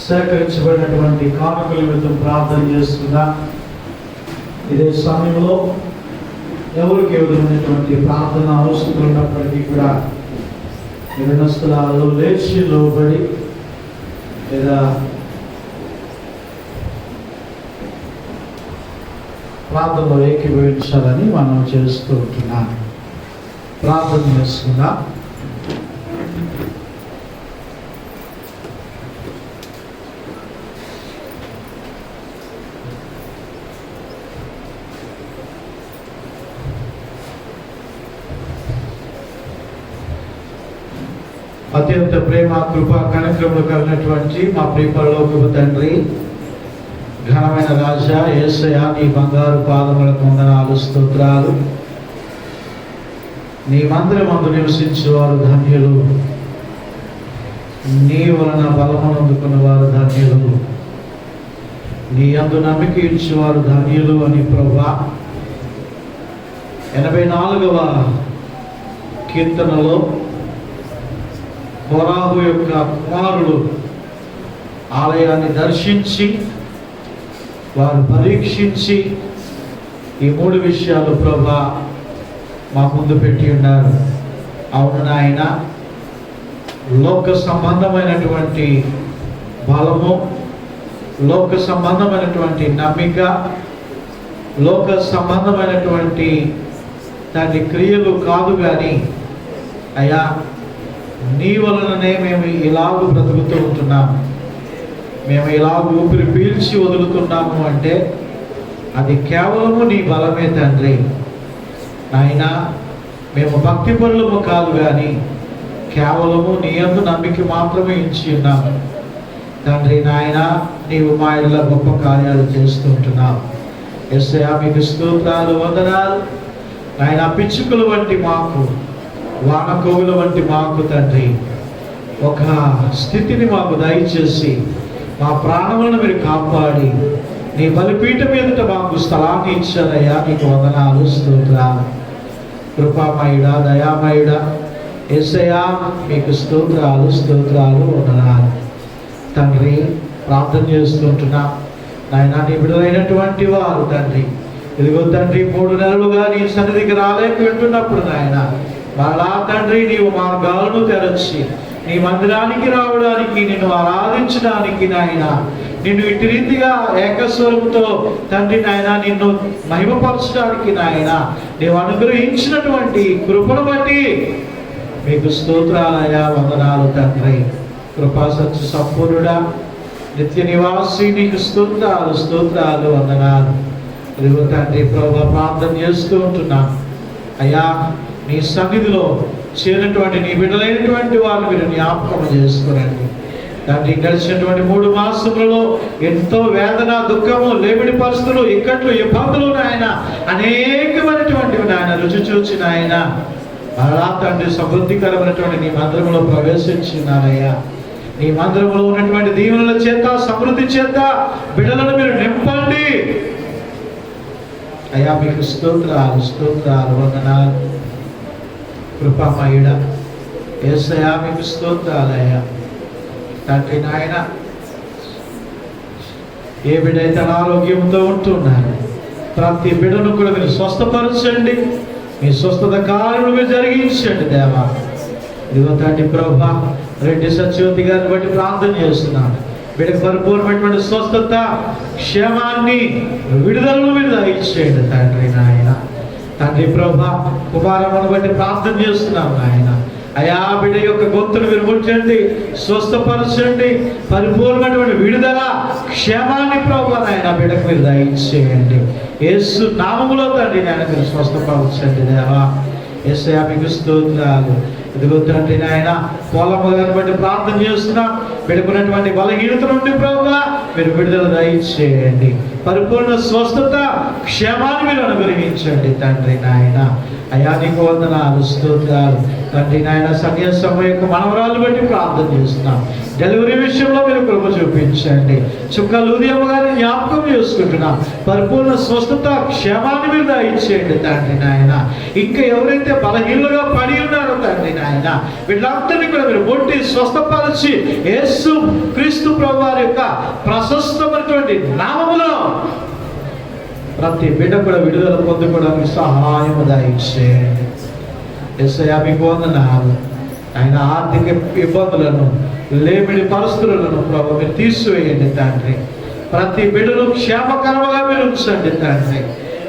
సేకరించబడినటువంటి కానుకల మీద ప్రార్థన చేస్తుందా? ఇదే సమయంలో ఎవరికి ఏ విధమైనటువంటి ప్రార్థన అవసరం ఉన్నప్పటికీ కూడా విభిన్న స్థలాల్లో లేచి లోబడి లేదా ప్రార్థనలో ఏకీభవించాలని మనం చేస్తూ ఉంటున్నాం. ప్రార్థన చేసుకుందాం. అత్యంత ప్రేమ కృప కనికరములు కలిగినటువంటి మా ప్రియ పరలోకపు తండ్రి, ఘనమైన రాజా యేసయ్య, నీ బంగారు పాదములకు వందనాలు, స్తోత్రాలు. నీ మందిరమందు నివసించేవారు ధన్యులు, నీ వలన బలమునందుకున్న వారు ధన్యులు, నీ యందు నమ్మిక ఇచ్చేవారు ధన్యులు అని ప్రభువా 84వ కీర్తనలో కోరాహు యొక్క కుమారులు ఆలయాన్ని దర్శించి వారు పరీక్షించి ఈ 3 విషయాలు ప్రభువా మా ముందు పెట్టి ఉన్నారు. అవును నాయన, లోక సంబంధమైనటువంటి బలము, లోక సంబంధమైనటువంటి నమ్మిక, లోక సంబంధమైనటువంటి దాని క్రియలు కాదు కానీ అయ్యా, నీ వలననే మేము ఇలాగూ బ్రతుకుతూ ఉంటున్నాము, మేము ఇలాగ ఊపిరి పీల్చి వదులుతున్నాము అంటే అది కేవలము నీ బలమే తండ్రి. నాయన, మేము భక్తి పరులము కాదు కానీ కేవలము నీ యందు నమ్మిక మాత్రమే ఇచ్చి ఉన్నాము తండ్రి. నాయన, నీవు మా ఇళ్ళ గొప్ప కార్యాలు చేస్తుంటున్నావు. యేసయ్యా, మీకు స్తోత్రాలు, వందనాలు. నాయన, పిచ్చుకల వంటి మాకు, వానకోవుల వంటి మాకు తండ్రి ఒక స్థితిని మాకు దయచేసి మా ప్రాణములను మీరు కాపాడి నీ బలిపీఠం ఎదుట మాకు స్థలాన్ని ఇచ్చారయ్యా. నీకు వందనాలు, స్తోత్రాలు. కృపామయుడా, దయామయుడా యేసయ్యా, మీకు స్తోత్రాలు, స్తోత్రాలు, వందనాలు. తండ్రి, ప్రార్థన చేస్తుంటున్నా నాయన, నీ బిడ్డలైనటువంటి వారు తండ్రి, ఇదిగో తండ్రి 3 నెలలుగా నీ సన్నిధికి రాలేక వింటున్నప్పుడు నాయన, మరలా తండ్రి నీవు మార్గాలను తెరచి నీ మందిరానికి రావడానికి, నిన్ను ఆరాధించడానికి నాయన, నిన్ను ఇటు రీతిగా ఏకస్వరంతో తండ్రి నాయన నిన్ను మహిమపరచడానికి నాయన నీవు అనుగ్రహించినటువంటి కృపను బట్టి మీకు స్తోత్రాలయ, వందనాలు తండ్రి. కృపా సత్య సంపూర్ణుడా, నిత్య నివాసి, నీకు స్తోత్రాలు, స్తోత్రాలు, వందనాలు. ఇదిగో తండ్రి ప్రభువా, ప్రార్థన చేస్తూ ఉంటున్నా అయ్యా, నీ సన్నిధిలో చేరినటువంటి నీ బిడ్డలైనటువంటి వారిని మీరు జ్ఞాపకం చేసుకోనండి తండ్రి. గడిచినటువంటి 3 మాసములలో ఎంతో వేదన, దుఃఖము, లేమిడి పరిస్థితులు, ఇక్కట్లు, ఇబ్బందులు నాయన అనేకమైనటువంటివి నాయన రుచి చూచి నాయన అలా తండ్రి సమృద్ధికరమైనటువంటి నీ మందిరంలో ప్రవేశించినారయ్యా. నీ మందిరంలో ఉన్నటువంటి దీవెనల చేత, సమృద్ధి చేత బిడ్డలను మీరు నింపండి అయ్యా. మీకు స్తోత్రాలు, స్తోత్రాలు, వందనాలు. కృపామయుడా యేసయ్యా, మీకు స్తోత్రాలయ్యా. తండ్రి నాయన, ఏ బిడ్డైతే అనారోగ్యంతో ఉంటున్నారు ప్రతి బిడ్డను కూడా మీరు స్వస్థపరచండి, మీ స్వస్థత కార్యములు మీరు జరిగించండి దేవా. ఇదిగో తండ్రి ప్రభువా, రెడ్డి సత్యవతి గారిని బట్టి ప్రార్థన చేస్తున్నాను. బిడ్డకు పరిపూర్ణమైనటువంటి స్వస్థత, క్షేమాన్ని, విడుదలను మీరు దయచేయండి తండ్రి నాయన. తండ్రి ప్రభువా, కుమారమ్మను బట్టి ప్రార్థన చేస్తున్నాం నాయన. అయా, బిడ్డ యొక్క గొంతును మీరు ముట్టండి, స్వస్థపరచండి, పరిపూర్ణమైనటువంటి విడుదల, క్షేమాన్ని ప్రభువా నాయన బిడ్డకు మీరు దయచేయండి. యేసు నామములో తండ్రి నాయన మీరు స్వస్థపరచండి దేవా. యేసయ్యా, మీకు స్తోత్రాలు. ఇదిగో తండ్రి నాయన, పోలమ్మ గారిని బట్టి ప్రార్థన చేస్తున్నా, బిడ్డకున్నటువంటి బలహీనత నుండి ప్రభువా మీరు విడుదల దయచేయండి, పరిపూర్ణ స్వస్థత, క్షేమాన్ని మీరు అనుగ్రహించండి తండ్రి నాయన. అయా, నీకు వందనాలు, స్తోత్రాలు తండ్రి నాయన. సన్యాసం యొక్క మనవరాలు బట్టి ప్రార్థన చేస్తున్నాం, డెలివరీ విషయంలో మీరు కృప చూపించండి. చుక్క లూదియమ్మ గారిని జ్ఞాపకం చేసుకుంటున్నాం, పరిపూర్ణ స్వస్థత, క్షేమాన్ని మీరు దయచేయండి తండ్రి నాయన. ఇంకా ఎవరైతే బలహీనులుగా పడి ఉన్నారో తండ్రి నాయన, వీళ్ళందరినీ కూడా మీరు ముట్టి స్వస్థపరిచి యేసు క్రీస్తు ప్రభువారి యొక్క ప్రశస్తమైనటువంటి నామములో ప్రతి బిడ్డ కూడా విడుదల పొందుకోవడానికి సహాయం దయచేయండి. యేసయ్యా, మీకు వందనాలు. ఆయన ఆర్థిక ఇబ్బందులను, లేమిడి పరిస్థితులను ప్రభు మీరు తీసివేయండి తండ్రి. ప్రతి బిడ్డను క్షేమకరంగా మీరు ఉంచండి తండ్రి.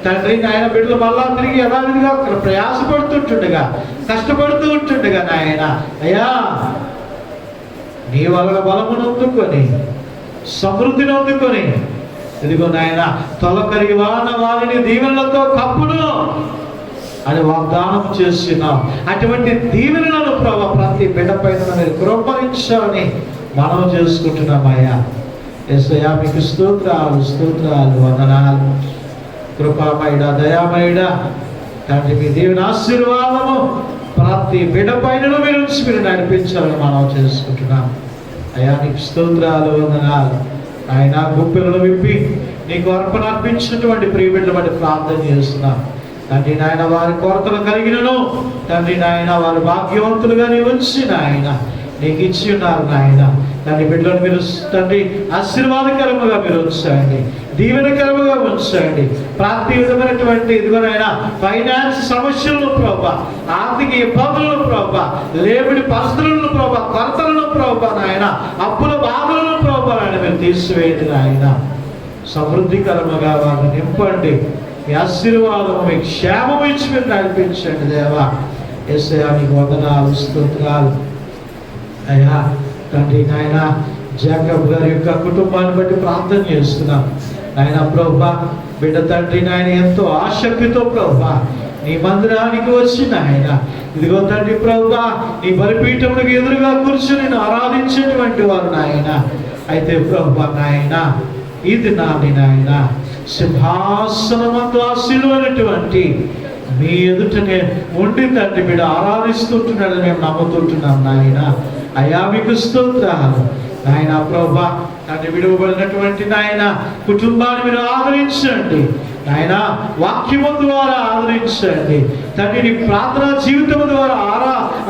తండ్రి నాయన, బిడ్డలు మళ్ళా తిరిగి యథావిధిగా ప్రయాసపడుతుంటుండగా, కష్టపడుతూ ఉంటుండగా నాయన అయ్యా, నీ వలన బలమును అందుకొని, సమృద్ధిని అందుకొని, ఇదిగో నాయన తొలకరి వాన వారిని దీవెనలతో కప్పును అని వాగ్దానం చేస్తున్నాం. అటువంటి దీవెనలను ప్రభా ప్రతి బిడ్డ పైన మీరు కృపరించాలని మనం చేసుకుంటున్నామయ్యా. యేసయ్యా మీకు స్తోత్రాలు స్తోత్రాలు వందనాలు. కృపామయుడ దయామయుడ తండ్రి, మీ దేవుని ఆశీర్వాదము ప్రతి బిడ్డ పైన మీరు ఉంచి మీరు నడిపించాలని మనం చేసుకుంటున్నాం. అయ్యా నీకు స్తోత్రాలు వందనాలు. ఆయన గుప్పెలను విప్పి నీకు అర్పణ అర్పించినటువంటి ప్రియ బిడ్డల బట్టి ప్రార్థన చేస్తున్నాం. తండ్రి నాయన వారి కొరతలు కలిగినను తండ్రి నాయన వారు భాగ్యవంతులుగా నీ ఉంచి నాయన నీకు ఇచ్చి ఉన్నారు నాయన. తండ్రి బిడ్డలను మీరు తండ్రి ఆశీర్వాదకరముగా మీరు ఉంచండి, దీవెనకరముగా ఉంచండి. ప్రతి విధమైనటువంటి ఇదిగోనైనా ఫైనాన్స్ సమస్యలను ప్రభా, ఆర్థిక ఇబ్బందులను ప్రభా, లేబడి పరిస్థితులను ప్రభా, కొరతలను ప్రభా నాయన, అప్పుల బాధలను ప్రభా నాయన మీరు తీసివేయండి నాయన. సమృద్ధికరముగా వారిని నింపండి. మీ ఆశీర్వాదము మీ క్షేమం ఇచ్చి మీరు నడిపించండి దేవా. యేసయ్యా నీకు వందనాలు స్తోత్రాలు. అయ్యా తండ్రి నాయన జాకబ్ గారి యొక్క కుటుంబాన్ని బట్టి ప్రార్థన చేస్తున్నాం నాయన. ప్రభా బిడ్డ తండ్రి నాయన ఎంతో ఆసక్తితో ప్రభా నీ మందిరానికి వచ్చి నాయన ఇదిగో తండ్రి ప్రభా నీ బలిపీఠములకు ఎదురుగా కూర్చొని నేను ఆరాధించేటువంటి వారు నాయన. అయితే ప్రభా నాయన ఈ దినాన్ని నాయన సింహాసనమందు ఆశీర్వైనటువంటి మీ ఎదుటనే ఉండి తండ్రి బిడ్డ ఆరాధిస్తుంటున్నాడని మేము నమ్ముతుంటున్నాం నాయన. అయ్యా మీకు స్తోత్రాలు నాయన. ప్రభా తండ్రి విడువబడినటువంటి నాయన కుటుంబాన్ని మీరు ఆదరించండి నాయన. వాక్యము ద్వారా ఆదరించండి తండ్రి. నీ ప్రార్థనా జీవితం ద్వారా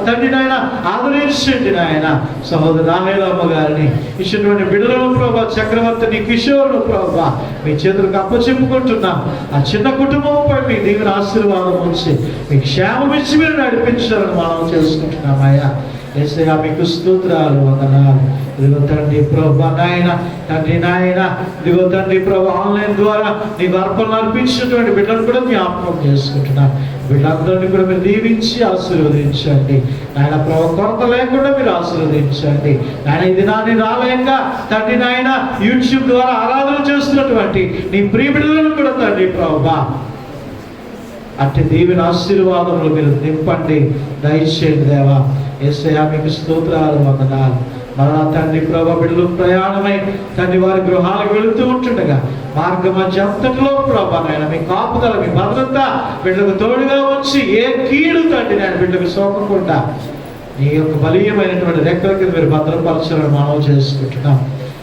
తండ్రి నాయన ఆదరించండి నాయన. సహోదరు రాహేలమ్మ గారిని ఇచ్చినటువంటి బిడ్డలను ప్రభా, చక్రవర్తిని కిషోర్ను ప్రభా మీ చేతులకు అప్పచెప్పుకుంటున్నాం. ఆ చిన్న కుటుంబంపై మీ దీవెన ఆశీర్వాదం ఉంచి మీ క్షేమం ఇచ్చి మీరు నడిపించాలని మనం చేసుకుంటున్నాం అయ్యా. యేసయ్యా మీకు స్తోత్రాలు వందనాలు. ఇదిగో తండ్రి ప్రభా నాయన తండ్రి నాయన ఇదిగో తండ్రి ప్రభా ఆన్లైన్ ద్వారా నీకు అర్పణలు అర్పించినటువంటి బిడ్డలు కూడా జ్ఞాపకం చేసుకుంటున్నాం. బిడ్డలందరినీ కూడా మీరు దీవించి ఆశీర్వదించండి నాయన. ప్రభా కొరత లేకుండా మీరు ఆశీర్వదించండి నాయన. ఇది నాని రాలేక తండ్రి నాయన యూట్యూబ్ ద్వారా ఆరాధన చేస్తున్నటువంటి నీ ప్రియ బిడ్డలను కూడా తండ్రి ప్రభా అట్టి దీవెన ఆశీర్వాదములు మీరు నింపండి, దయచేయండి దేవా. యేసయ్యా మీకు స్తోత్రాలు వందనాలు. మరలా తండ్రి ప్రభా బిడ్డలు ప్రయాణమై తండ్రి వారి గృహాలకు వెళుతూ ఉంటుండగా మార్గ మధ్య అంతటిలో ప్రభా నాయన మీ కాపుదల మీ భద్రత బిడ్డలకు తోడుగా ఉంచి ఏ కీడు తండ్రి నేను బిడ్డకు సోకకుండా నీ యొక్క బలీయమైనటువంటి రెక్కల కింద మీరు భద్రపరచాలని మనం చేసుకుంటున్నాం.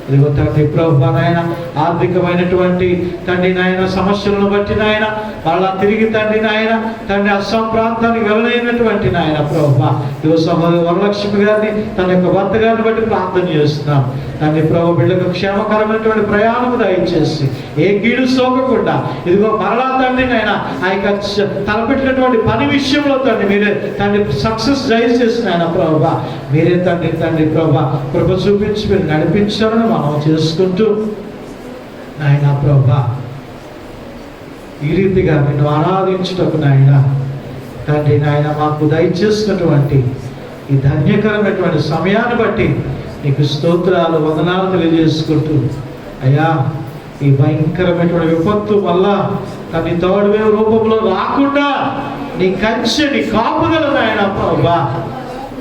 ఇదిగో తండ్రి ప్రభా నాయన ఆర్థికమైనటువంటి తండ్రి నాయన సమస్యలను బట్టి నాయన వాళ్ళ తిరిగి తండ్రి నాయన తండ్రి అస్సాం ప్రాంతానికి వెళ్ళలేనటువంటి నాయన ప్రభా ఇదిగో సహోదరి వరలక్ష్మి గారిని తన యొక్క భర్త గారిని బట్టి ప్రార్థన చేస్తున్నాం. తండ్రి ప్రభు బిడ్డకు క్షేమకరమైనటువంటి ప్రయాణం దయచేసి ఏ కీడు సోకకుండా ఇదిగో మరలా తండ్రి నాయన ఆ యొక్క తలపెట్టినటువంటి పని విషయంలో తండ్రి మీరే తండ్రి సక్సెస్ దయచేసిన ఆయన ప్రభా మీరే తండ్రి ప్రభా కృప చూపించి మీరు నడిపించాలని మనం చేసుకుంటూ నాయన ప్రభా ఈ రీతిగా నిన్ను ఆరాధించుటకు నాయన తండ్రి నాయన మాకు దయచేసినటువంటి ఈ ధన్యకరమైనటువంటి సమయాన్ని బట్టి నీకు స్తోత్రాలు వందనాలు తెలియజేసుకుంటూ అయ్యా ఈ భయంకరమైనటువంటి విపత్తు వల్ల తన థర్డ్ వేవ్ రూపంలో రాకుండా నీ కంచె నీ కాపుదల నాయన ప్రభా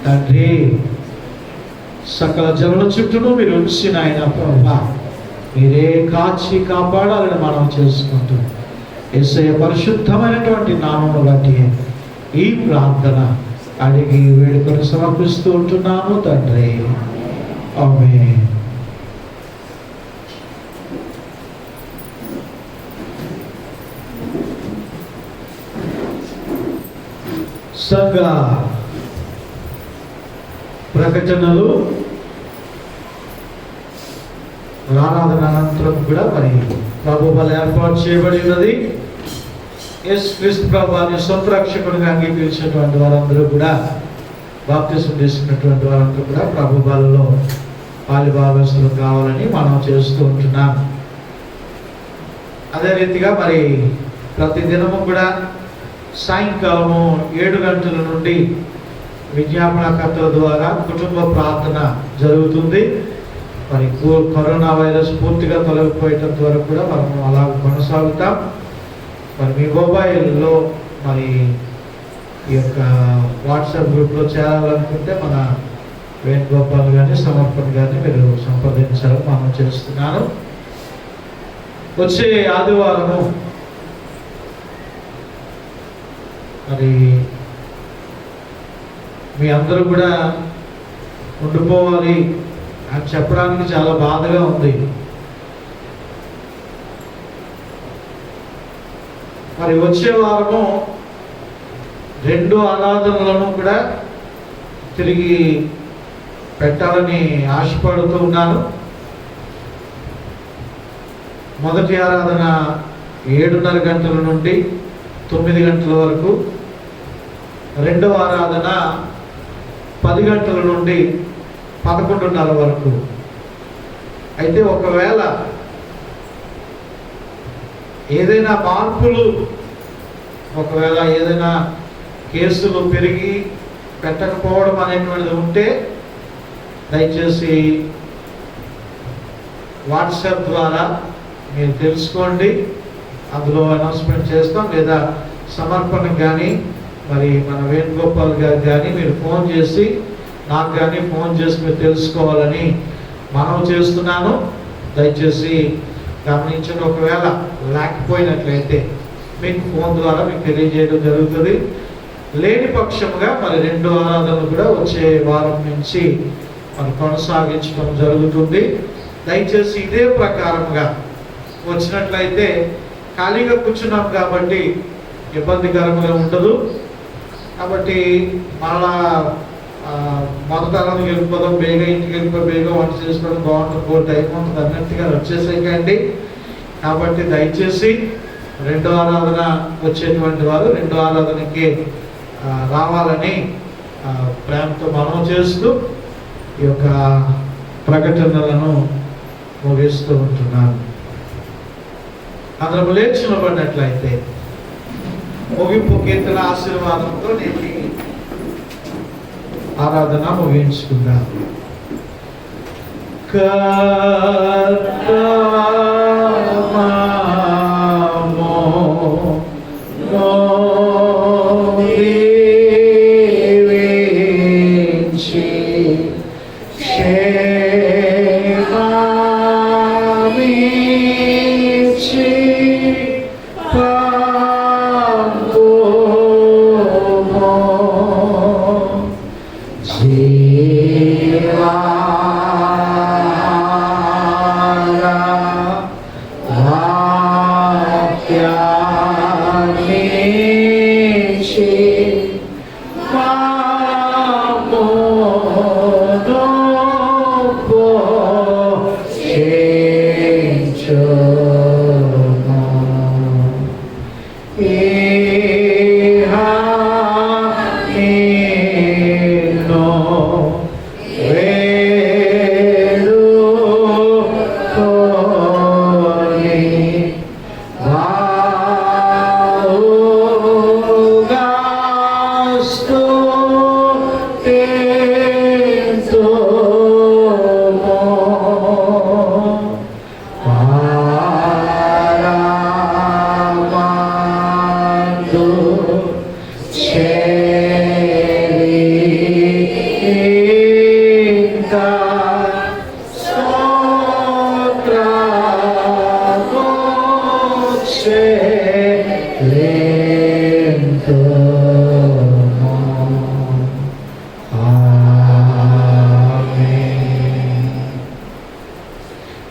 తండ్రి సకల జనుల చుట్టూను మీరు ఉంచిన ఆయన ప్రభా మీరే కాచి కాపాడాలని మనం చేసుకుంటూ యేసయ్య పరిశుద్ధమైనటువంటి నామమును బట్టి ఈ ప్రార్థన అడిగి వేడుకను సమర్పిస్తూ ఉంటున్నాము తండ్రి. ఆమేన్. సంఘ ప్రకటనలు ఆరాధన అనంతరం కూడా మరి ప్రభు బల ఏర్పాటు చేయబడి ఉన్నది. యేసుక్రీస్తు ప్రభువుని సొంత రక్షకుడిగా అంగీకరించినటువంటి వారందరూ కూడా బాప్తిసం తీసుకున్నటువంటి వారందరూ కూడా ప్రభు బలలో పాలిభాగస్తులు కావాలని మనం చేస్తూ ఉంటున్నాం. అదే రీతిగా మరి ప్రతి దినము కూడా సాయంకాలము 7 గంటల నుండి విజ్ఞాపనకర్తల ద్వారా కుటుంబ ప్రార్థన జరుగుతుంది. మరి కరోనా వైరస్ పూర్తిగా తొలగిపోయేటంత వరకు కూడా మనం అలా కొనసాగుతాం. మరి మీ మొబైల్లో మరి ఈ యొక్క వాట్సాప్ గ్రూప్లో చేరాలనుకుంటే మన వేణుగోపాల్ గారిని సమర్పణ గారిని మీరు సంప్రదించాలని మనం చేస్తున్నాను. వచ్చే ఆదివారము మరి మీ అందరూ కూడా ఉండిపోవాలి అని చెప్పడానికి చాలా బాధగా ఉంది. మరి వచ్చే వారము 2 ఆరాధనలను కూడా తిరిగి పెట్టాలని ఆశపడుతూ ఉన్నాను. మొదటి ఆరాధన 7:30 గంటల నుండి 9 గంటల వరకు, రెండవ ఆరాధన 10 గంటల నుండి 11:30 వరకు. అయితే ఒకవేళ ఏదైనా మార్పులు, ఒకవేళ ఏదైనా కేసులు పెరిగి పెట్టకపోవడం అనేటువంటిది ఉంటే దయచేసి వాట్సాప్ ద్వారా మీరు తెలుసుకోండి. అందులో అనౌన్స్మెంట్ చేస్తాం. లేదా సమర్పణకు కానీ మరి మన వేణుగోపాల్ గారికి కానీ మీరు ఫోన్ చేసి, నాకు కానీ ఫోన్ చేసి మీరు తెలుసుకోవాలని మనం చేస్తున్నాను. దయచేసి గమనించండి. ఒకవేళ లేకపోయినట్లయితే మీకు ఫోన్ ద్వారా మీకు తెలియజేయడం జరుగుతుంది. లేని పక్షముగా మరి 2 ఆరాధనలు కూడా వచ్చే వారం నుంచి మనం కొనసాగించడం జరుగుతుంది. దయచేసి ఇదే ప్రకారంగా వచ్చినట్లయితే ఖాళీగా కూర్చున్నాం కాబట్టి ఇబ్బందికరంగా ఉండదు. కాబట్టి మళ్ళా మొదట ఆరాధనకి వెళ్ళిపోదాం, బేగా ఇంటికి వెళ్ళిపోయి బేగా వంట చేసుకోవడం బాగుంటుంది, టైం ఉంటుంది అన్నట్టుగా వచ్చేసేయండి. కాబట్టి దయచేసి 2వ ఆరాధన వచ్చేటువంటి వారు 2వ ఆరాధనకి రావాలని ప్రేమతో మనం చేస్తూ ఈ యొక్క ప్రకటనలను ముగిస్తూ ఉంటున్నాను. అందరం లేచి నిలబడినట్లయితే ముగింపు కీర్తన ఆశీర్వాదంతో నేటి ఆరాధన ముగించుకుందాం.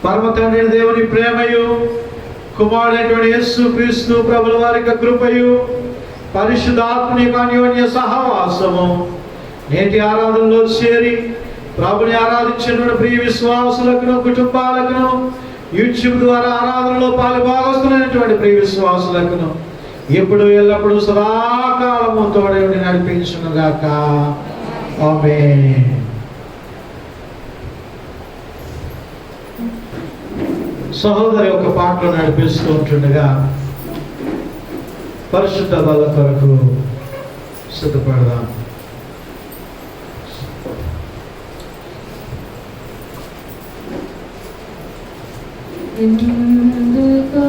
పరమ తండ్రి దేవుని ప్రేమయు, కుమారుడైనటువంటి యేసు క్రీస్తు ప్రభుల వారి యొక్క కృపయు, పరిశుద్ధాత్మని యొక్క అన్యోన్య సహవాసము నేటి ఆరాధనలో చేరి ప్రభుని ఆరాధించినటువంటి ప్రియ విశ్వాసులకు, కుటుంబాలకు, యూట్యూబ్ ద్వారా ఆరాధనలో పాలుభాగస్తులైనటువంటి ప్రియ విశ్వాసులకు ఎప్పుడు ఎల్లప్పుడూ సదాకాలము తోడై ఉండి నడిపించునుగాక. ఆమేన్. సహోదరి ఒక పాటలో నడిపిస్తూ ఉంటుండగా పరిశుద్ధ బల కొరకు సిద్ధపడదాం. ఎందుకో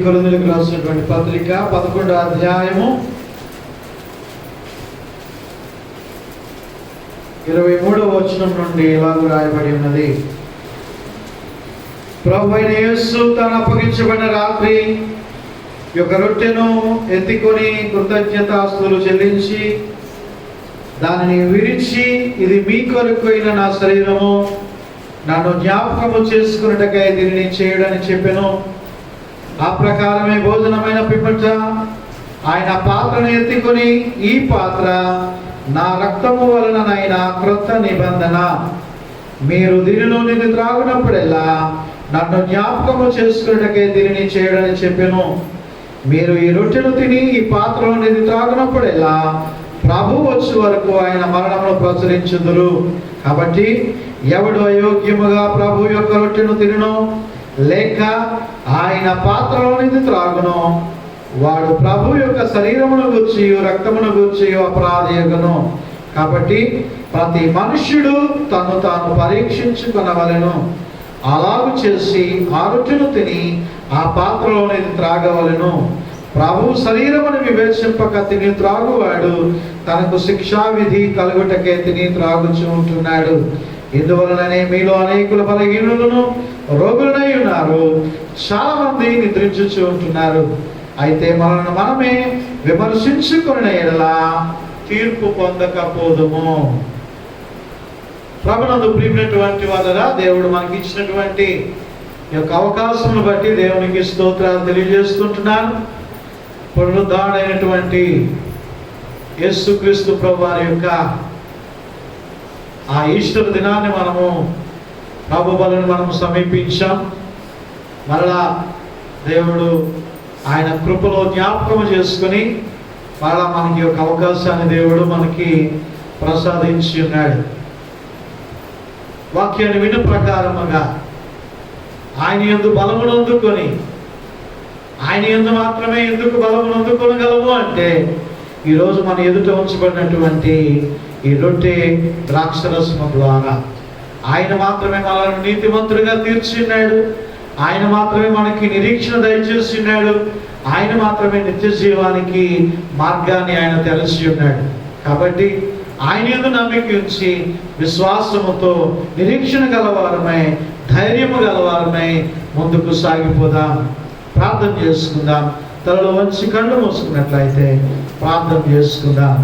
కొరింథీయులకు రాసినటువంటి పత్రిక 11వ అధ్యాయము 23వ వచనం నుండి ఇలాగ రాయబడి ఉన్నది. ప్రభువైన యేసు తాను అప్పగించబడిన రాత్రి యొక్క రొట్టెను ఎత్తుకొని కృతజ్ఞతాస్తుతులు చెల్లించి దానిని విరిచి, ఇది మీ కొరకైన నా శరీరము, నన్ను జ్ఞాపకము చేసుకున్నట్టుగా దీనిని చేయడని చెప్పెను. ఆ ప్రకారమే భోజనమైన పిమ్మట ఆయన పాత్రను ఎత్తుకొని, ఈ పాత్ర నా రక్తము వలననైన క్రొత్త నిబంధన, మీరు దీనిలో నుండి త్రాగునప్పుడెల్లా నన్ను జ్ఞాపకము చేసుకున్నట్టుగా దీనిని చేయడని చెప్పెను. మీరు ఈ రొట్టెను తిని ఈ పాత్రలో నుండి త్రాగునప్పుడెల్లా ప్రభు వచ్చే వరకు ఆయన మరణమును ప్రచురించుదురు. కాబట్టి ఎవడు అయోగ్యముగా ప్రభు యొక్క రొట్టెను తినను లేక ఆయన పాత్రలో నుండి త్రాగును, వాడు ప్రభు యొక్క శరీరమును గూర్చి రక్తమును గూర్చి అపరాధియగును. కాబట్టి ప్రతి మనుష్యుడు తను తాను పరీక్షించుకొనవలెను. అలాగు చేసి ఆ రొట్టెను తిని ఆ పాత్రలో నుండి త్రాగవలెను. ప్రభు శరీరమును వివేచింపక తిని త్రాగువాడు తనకు శిక్షావిధి కలుగుటకే తిని త్రాగుచూ ఉంటున్నాడు. ఇందువలననే మీలో అనేకులు బలహీనులను రోగులనై ఉన్నారు, చాలా మంది నిద్రించుచూ ఉంటున్నారు. అయితే మనల్ని మనమే విమర్శించుకున్న ఎడల తీర్పు పొందకపోదుము. ప్రభునందు ప్రియమైనటువంటి వాళ్ళరా, దేవుడు మనకి ఇచ్చినటువంటి ఈ యొక్క అవకాశమును బట్టి దేవునికి స్తోత్రాలు తెలియజేస్తుంటున్నాను. పునరుద్ధరణైనటువంటి యేసుక్రీస్తు ప్రభువారి యొక్క ఆ ఈస్టర్ దినాన్ని మనము ప్రభు బలను మనము సమీపించాం. మరలా దేవుడు ఆయన కృపలో జ్ఞాపకం చేసుకుని మరలా మనకి ఒక అవకాశాన్ని దేవుడు మనకి ప్రసాదించి ఉన్నాడు. వాక్యాన్ని విన్న ప్రకారముగా ఆయన యందు బలమును అందుకొని, ఆయన యందు మాత్రమే ఎందుకు బలమును అందుకొనగలము అంటే, ఈరోజు మన ఎదుట ఉంచబడినటువంటి ఈ రొట్టె ద్రాక్షరసము ద్వారా ఆయన మాత్రమే మనల్ని నీతిమంతులుగా తీర్చిన్నాడు. ఆయన మాత్రమే మనకి నిరీక్షణ దయచేసినాడు. ఆయన మాత్రమే నిత్య జీవానికి మార్గాన్ని ఆయన తెరచి ఉన్నాడు. కాబట్టి ఆయన యందు నమ్మిక ఉంచి విశ్వాసముతో నిరీక్షణ గలవారమై ధైర్యము గలవారమై ముందుకు సాగిపోదాం. ప్రార్థన చేసుకుందాం. తలలో వంచి కళ్ళు మూసుకున్నట్లయితే ప్రార్థన చేసుకుందాం.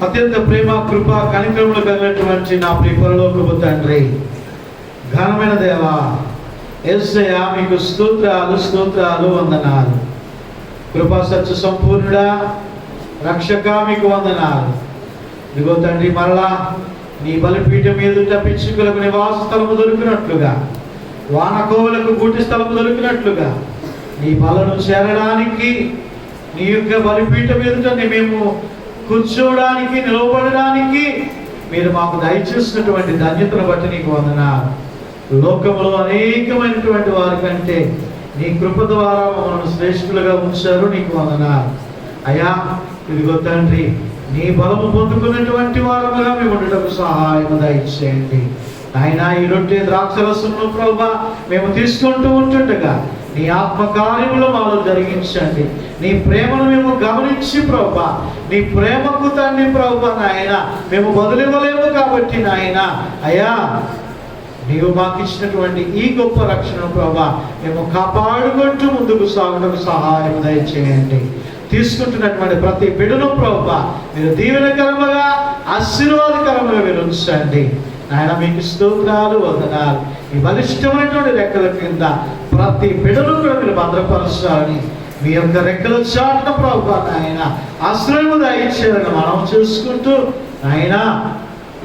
అత్యంత ప్రేమ, కృప, కనికరములు కలిగినటువంటి నా ప్రియ పరలోకపు తండ్రి, ఘనమైన దేవా, యేసయ్యా మీకు స్తోత్రాలు స్తోత్రాలు వందనాలు. కృపా సత్య సంపూర్ణుడా, రక్షక మీకు వందనాలు. ఇదిగో తండ్రి, మరలా నీ బలిపీఠం ఎదుట పిచ్చుకలకు నివాస స్థలము దొరికినట్లుగా, వానకోవులకు గూటి స్థలము దొరికినట్లుగా నీ బలను చేరడానికి, నీ యొక్క బలిపీఠం ఎదుట మేము కూర్చోవడానికి, నిలవబడడానికి మీరు మాకు దయచేసినటువంటి ధన్యతను బట్టి నీకు వందనాలు. లోకంలో అనేకమైనటువంటి వారి కంటే నీ కృప ద్వారా మమ్మల్ని శ్రేష్ఠులుగా ఉంచారు. నీకు వందనాలు అయ్యా. ఇదిగో తండ్రి, నీ బలము పొందుకున్నటువంటి వారుగా మేము ఉండటకు సహాయం దయచేయండి. ఆయన ఈ రొట్టె ద్రాక్షరసమును ప్రభువా మేము తీసుకుంటూ ఉంటుండగా నీ ఆత్మకార్యములు మాలో జరిగించండి. నీ ప్రేమను మేము గమనించి ప్రభువా, నీ ప్రేమకు తండ్రి ప్రభువా నాయన మేము బదులివ్వలేము. కాబట్టి నాయన అయ్యా, నీవు మాకు ఇచ్చినటువంటి ఈ గొప్ప రక్షణ ప్రభువా మేము కాపాడుకుంటూ ముందుకు సాగుటకు సహాయం దయచేయండి. తీసుకుంటున్నటువంటి ప్రతి బిడ్డను ప్రభువా మీరు దీవెనకరముగా, ఆశీర్వాదకరముగా మీరు ఉంచండి. ఆయన మీకు స్తోత్రాలు వందనాలు. ఈ బలిష్టమైనటువంటి రెక్కల కింద ప్రతి బిడ్డను కూడా మీరు భద్రపరచాలని మీ యొక్క రెక్కల చాటున ప్రభువా ఆయన ఆశ్రయము దయచేయాలని మనం చూసుకుంటూ ఆయన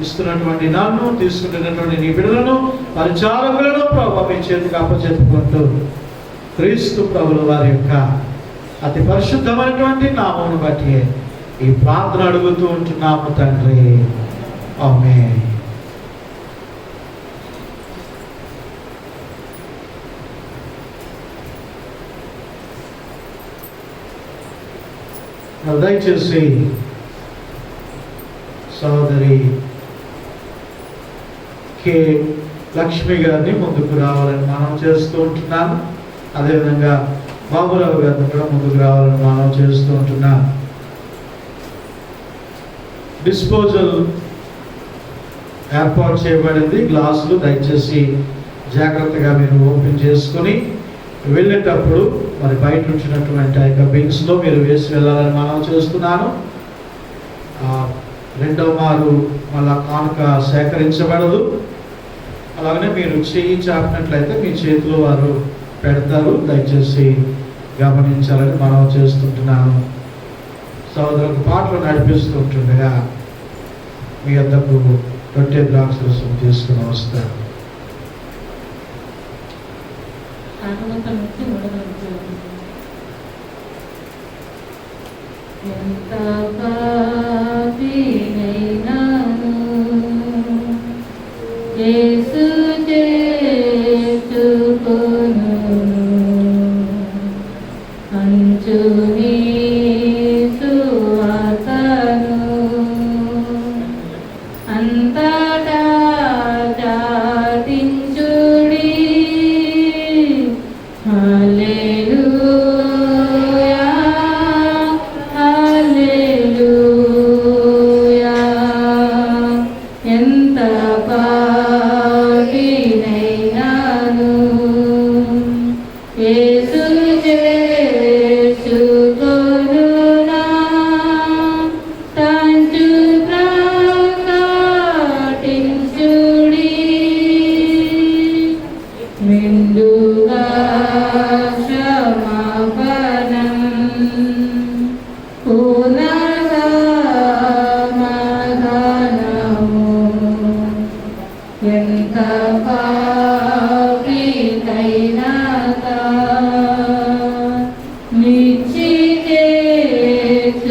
ఇస్తున్నటువంటి నన్ను, తీసుకుంటున్నటువంటి నీ బిడ్డలను, పరిచారకులను ప్రభువా మీ చేతికి అప్పచెప్పుకుంటూ క్రీస్తు ప్రభుల వారి యొక్క అతి పరిశుద్ధమైనటువంటి నామమును బట్టి ఈ ప్రార్థన అడుగుతూ ఉంటున్నాము తండ్రి. ఆమేన్. దయచేసి సోదరి కె లక్ష్మి గారిని ముందుకు రావాలని మనం చేస్తూ ఉంటున్నాను. అదేవిధంగా బాబురావు గారిని కూడా ముందుకు రావాలని మనం చేస్తూ ఉంటున్నాం. డిస్పోజల్ ఏర్పాటు చేయబడింది. గ్లాసులు దయచేసి జాగ్రత్తగా మీరు ఓపెన్ చేసుకొని వెళ్ళేటప్పుడు మరి బయట ఉంచినటువంటి ఆ యొక్క బిన్స్లో మీరు వేసి వెళ్ళాలని మనం చేస్తున్నాను. రెండవ మారు మళ్ళా కానుక సేకరించబడదు. అలాగనే మీరు చెయ్యి చాపినట్లయితే మీ చేతిలో వారు పెడతారు. దయచేసి గమనించాలని మనం చేస్తుంటున్నాను. సోదరులకు పాటలు నడిపిస్తుంటుండగా మీ వద్దకు రొట్టె ద్రాక్షరసం తీసుకుని వస్తారు. ఎంత పాపినైనాను యేసు చేర్చుకొను, అంచుని సువార్తను అంతటా చాటించుడి. హల్లెలూయా హల్లెలూయా. ఎంత పాపినైనాను యేసు చేర్చుకొనునా, తంచు ప్రకటించుడి. మెండుగా క్షమాపణం పునర్సమాధానము. ఎంత పాపినైనా నిచ్చి చేర్చుకొను.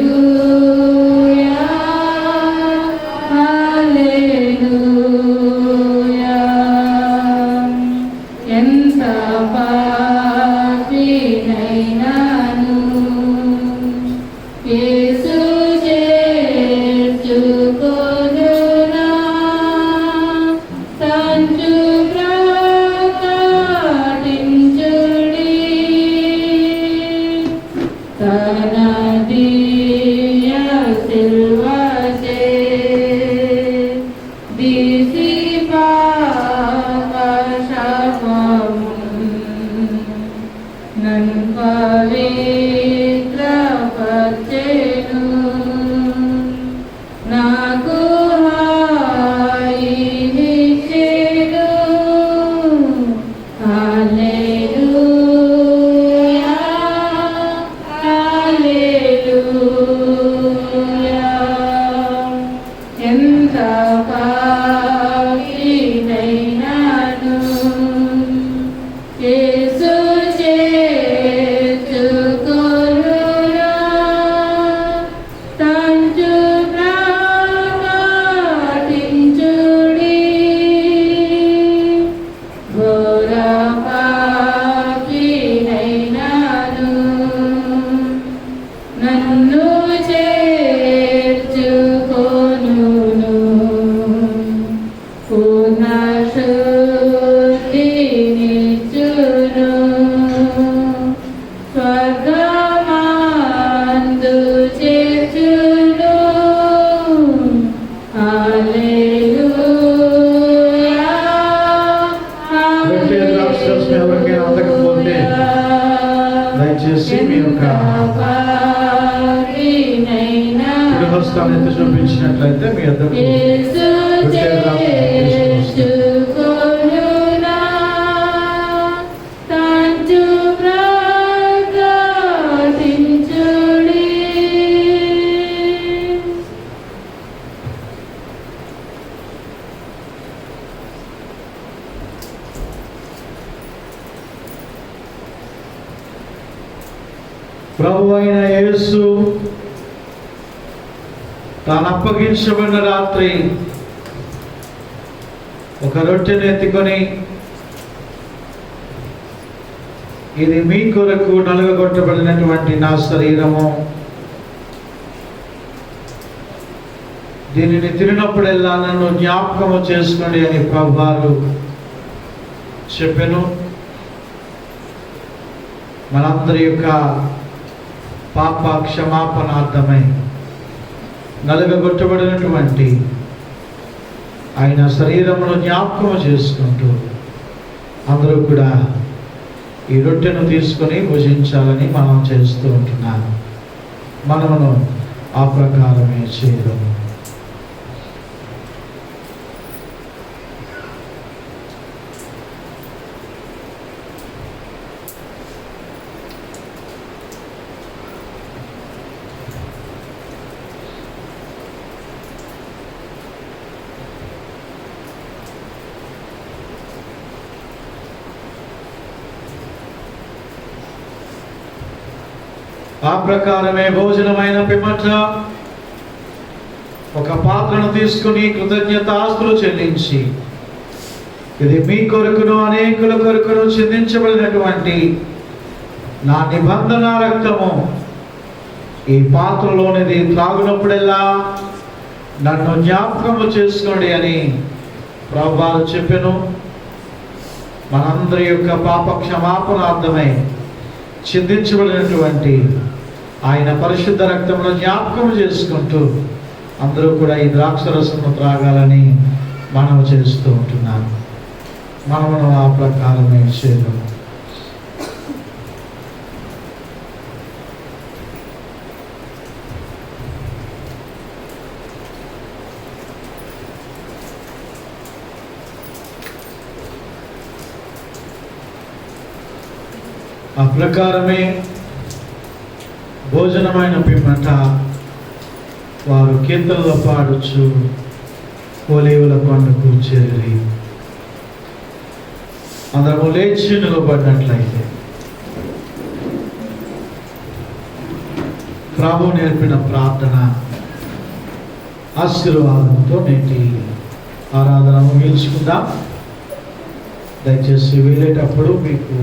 హల్లెలూయా హల్లెలూయా. ఎంత పాపినైనాను యేసు చేర్చుకొనునా, తంచు ప్రకటించుడి. తన దివ్య సిల్వచే నన్ను పవిత్రపరచెను, నాకు హాయినిచ్చెను. హల్లెలూయా హల్లెలూయా. ఎంత పాపినైనాను యేసు చేర్చుకొనునా, తంచు ప్రకటించుడి. ఘోర పాపినైనాను నన్ను చేర్చుకొనును, పూర్ణ శుద్ధినిచ్చును. స్వర్గమందు చేర్చును. హల్లెలూయా రొట్టె ద్రాక్షరసం ఎవరికైనా అందకపోతే దయచేసి మీ యొక్క కుడి హస్తాన్ని ఎత్తి చూపించినట్లయితే మీ వద్దకు యేసు రొట్టె ద్రాక్షరసం చేర్చుకొనునా, తంచు ప్రకటించుడి. ప్రభువైన యేసు తాను అప్పగించబడిన రాత్రి ఒక రొట్టెను ఎత్తుకొని ఇది మీ కొరకు నలుగగొట్టబడినటువంటి నా శరీరము. దీనిని తిరిగినప్పుడెల్లా నన్ను జ్ఞాపకము చేసుకోండి అని ప్రభువారు చెప్పెను. మనందరి యొక్క పాప క్షమాపణార్థమై నలుగగొట్టబడినటువంటి ఆయన శరీరమును జ్ఞాపకము చేసుకుంటూ అందరూ కూడా ఈ రొట్టెను తీసుకొని భుజించాలని మనం చేస్తూ ఉంటున్నాం. మనమును ఆ ప్రకారమే చేయడం. ఆ ప్రకారమే భోజనమైన పిమ్మట ఒక పాత్రను తీసుకుని కృతజ్ఞతాస్తులు చెల్లించి, ఇది మీ కొరకును అనేకుల కొరకును చెందించబడినటువంటి నా నిబంధన రక్తము. ఈ పాత్రలోనిది త్రాగునప్పుడెల్లా నన్ను జ్ఞాపకము చేసుకోండి అని ప్రభువారు చెప్పెను. మనందరి యొక్క పాప క్షమాపణార్థమై చిందించబడినటువంటి ఆయన పరిశుద్ధ రక్తమును జ్ఞాపకం చేసుకుంటూ అందరూ కూడా ఈ ద్రాక్షరసము త్రాగాలని మనం చేస్తూ ఉంటున్నాం. మనము ఆ ప్రకారమే చేయడం. ఆ ప్రకారమే భోజనమైన పిమ్మట వారు కీర్తనలు పాడుచు ఒలీవల కొండకు చేరి అందరము లేచి నిలబడినట్లయితే ప్రభు నేర్పిన ప్రార్థన ఆశీర్వాదంతో నేటి ఆరాధన ముగించుకుందాం. దయచేసి వెళ్ళేటప్పుడు మీకు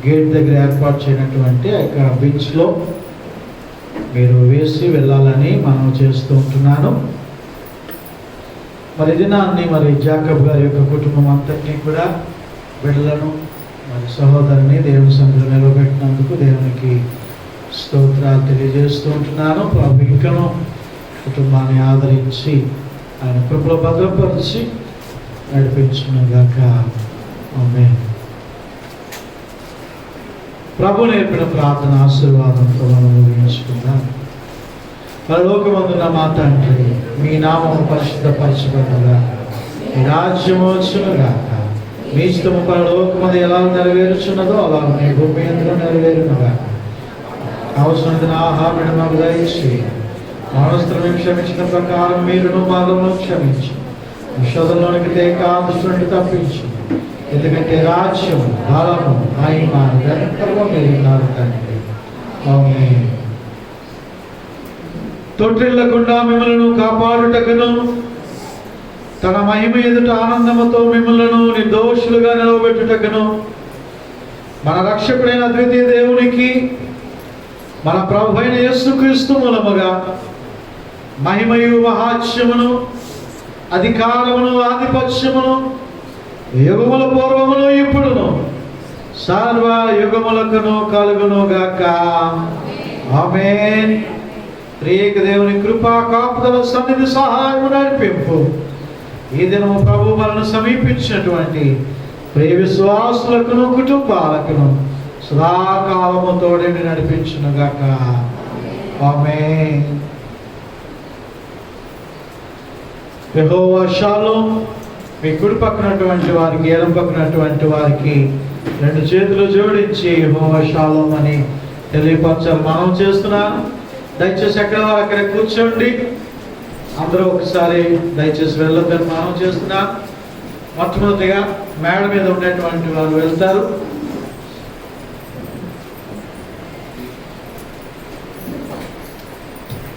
గేట్ దగ్గర ఏర్పాటు చేయనటువంటి ఆ యొక్క బెంచ్లో మీరు వేసి వెళ్ళాలని మనం చేస్తూ ఉంటున్నాను. మరి దినాన్ని మరి జాకబ్ గారి యొక్క కుటుంబం అంతటినీ కూడా బిడ్డలను మరి సహోదరుని దేవుని సన్నిధిలో నిలబెట్టినందుకు దేవునికి స్తోత్రాలు తెలియజేస్తూ ఉంటున్నాను. ప్రభు ఇంకను కుటుంబాన్ని ఆదరించి ఆయన కృపలో భద్రపరిచి నడిపించునుగాక. ఆమేన్. ప్రభు నేర్పిన ప్రార్థన ఆశీర్వాదంతో మనం ముగించుకుందాం. పరలోకమందున్న మా తండ్రి, మీ నామము పరిశుద్ధపరచబడునుగా, మీ రాజ్యము వచ్చునుగాక, మీ ఇష్టము పరలోకమందు ఎలా నెరవేరుచున్నదో అలా మీ భూమి యందు నెరవేరునుగాక. అవసరమైన ఆహారం మాకు దయచేసి, మానవులను క్షమించిన ప్రకారం మీరును మాలను క్షమించి, శోధనలోనికి తేకాదుష్టుని తప్పించి, ఎందుకంటే రాజ్యం బలము మహిమ నిరంతరము మీరు తండ్రి. ఆమేన్. తొట్టిల్లకుండా మిమ్మల్ని కాపాడుటకును తన మహిమ ఎదుట ఆనందముతో మిమ్మల్ని నిర్దోషులుగా నిలవబెట్టుటకును మన రక్షకుడైన అద్వితీయ దేవునికి మన ప్రభువైన యేసుక్రీస్తు మూలముగా మహిమయు మహాత్మ్యమును అధికారమును ఆధిపత్యమును యుగముల పూర్వమును ఇప్పుడును సర్వ యుగములకును కలుగును గాక. ఆమేన్. త్రియేక దేవుని కృపా కాపుదల సన్నిధి సహాయము నడిపింపు ఈ దినము ప్రభు మనను సమీపించినటువంటి ప్రియ విశ్వాసులకును కుటుంబాలకును సదాకాలము తోడేని నడిపించును గాక. ఆమేన్. యెహోవా షాలోమ్. మీ కుడి పక్కనటువంటి వారికి ఎడం పక్కనటువంటి వారికి రెండు చేతులు జోడించి యెహోవా షాలోమ్ అని తెలియపరచాలి మనం చేస్తున్నాను. దయచేసి ఎక్కడ వారు అక్కడ కూర్చోండి. అందరూ ఒకసారి దయచేసి వెళ్ళొద్దని మనం చేస్తున్నాం. మొట్టమొదటిగా మేడ మీద ఉండేటువంటి వారు వెళ్తారు.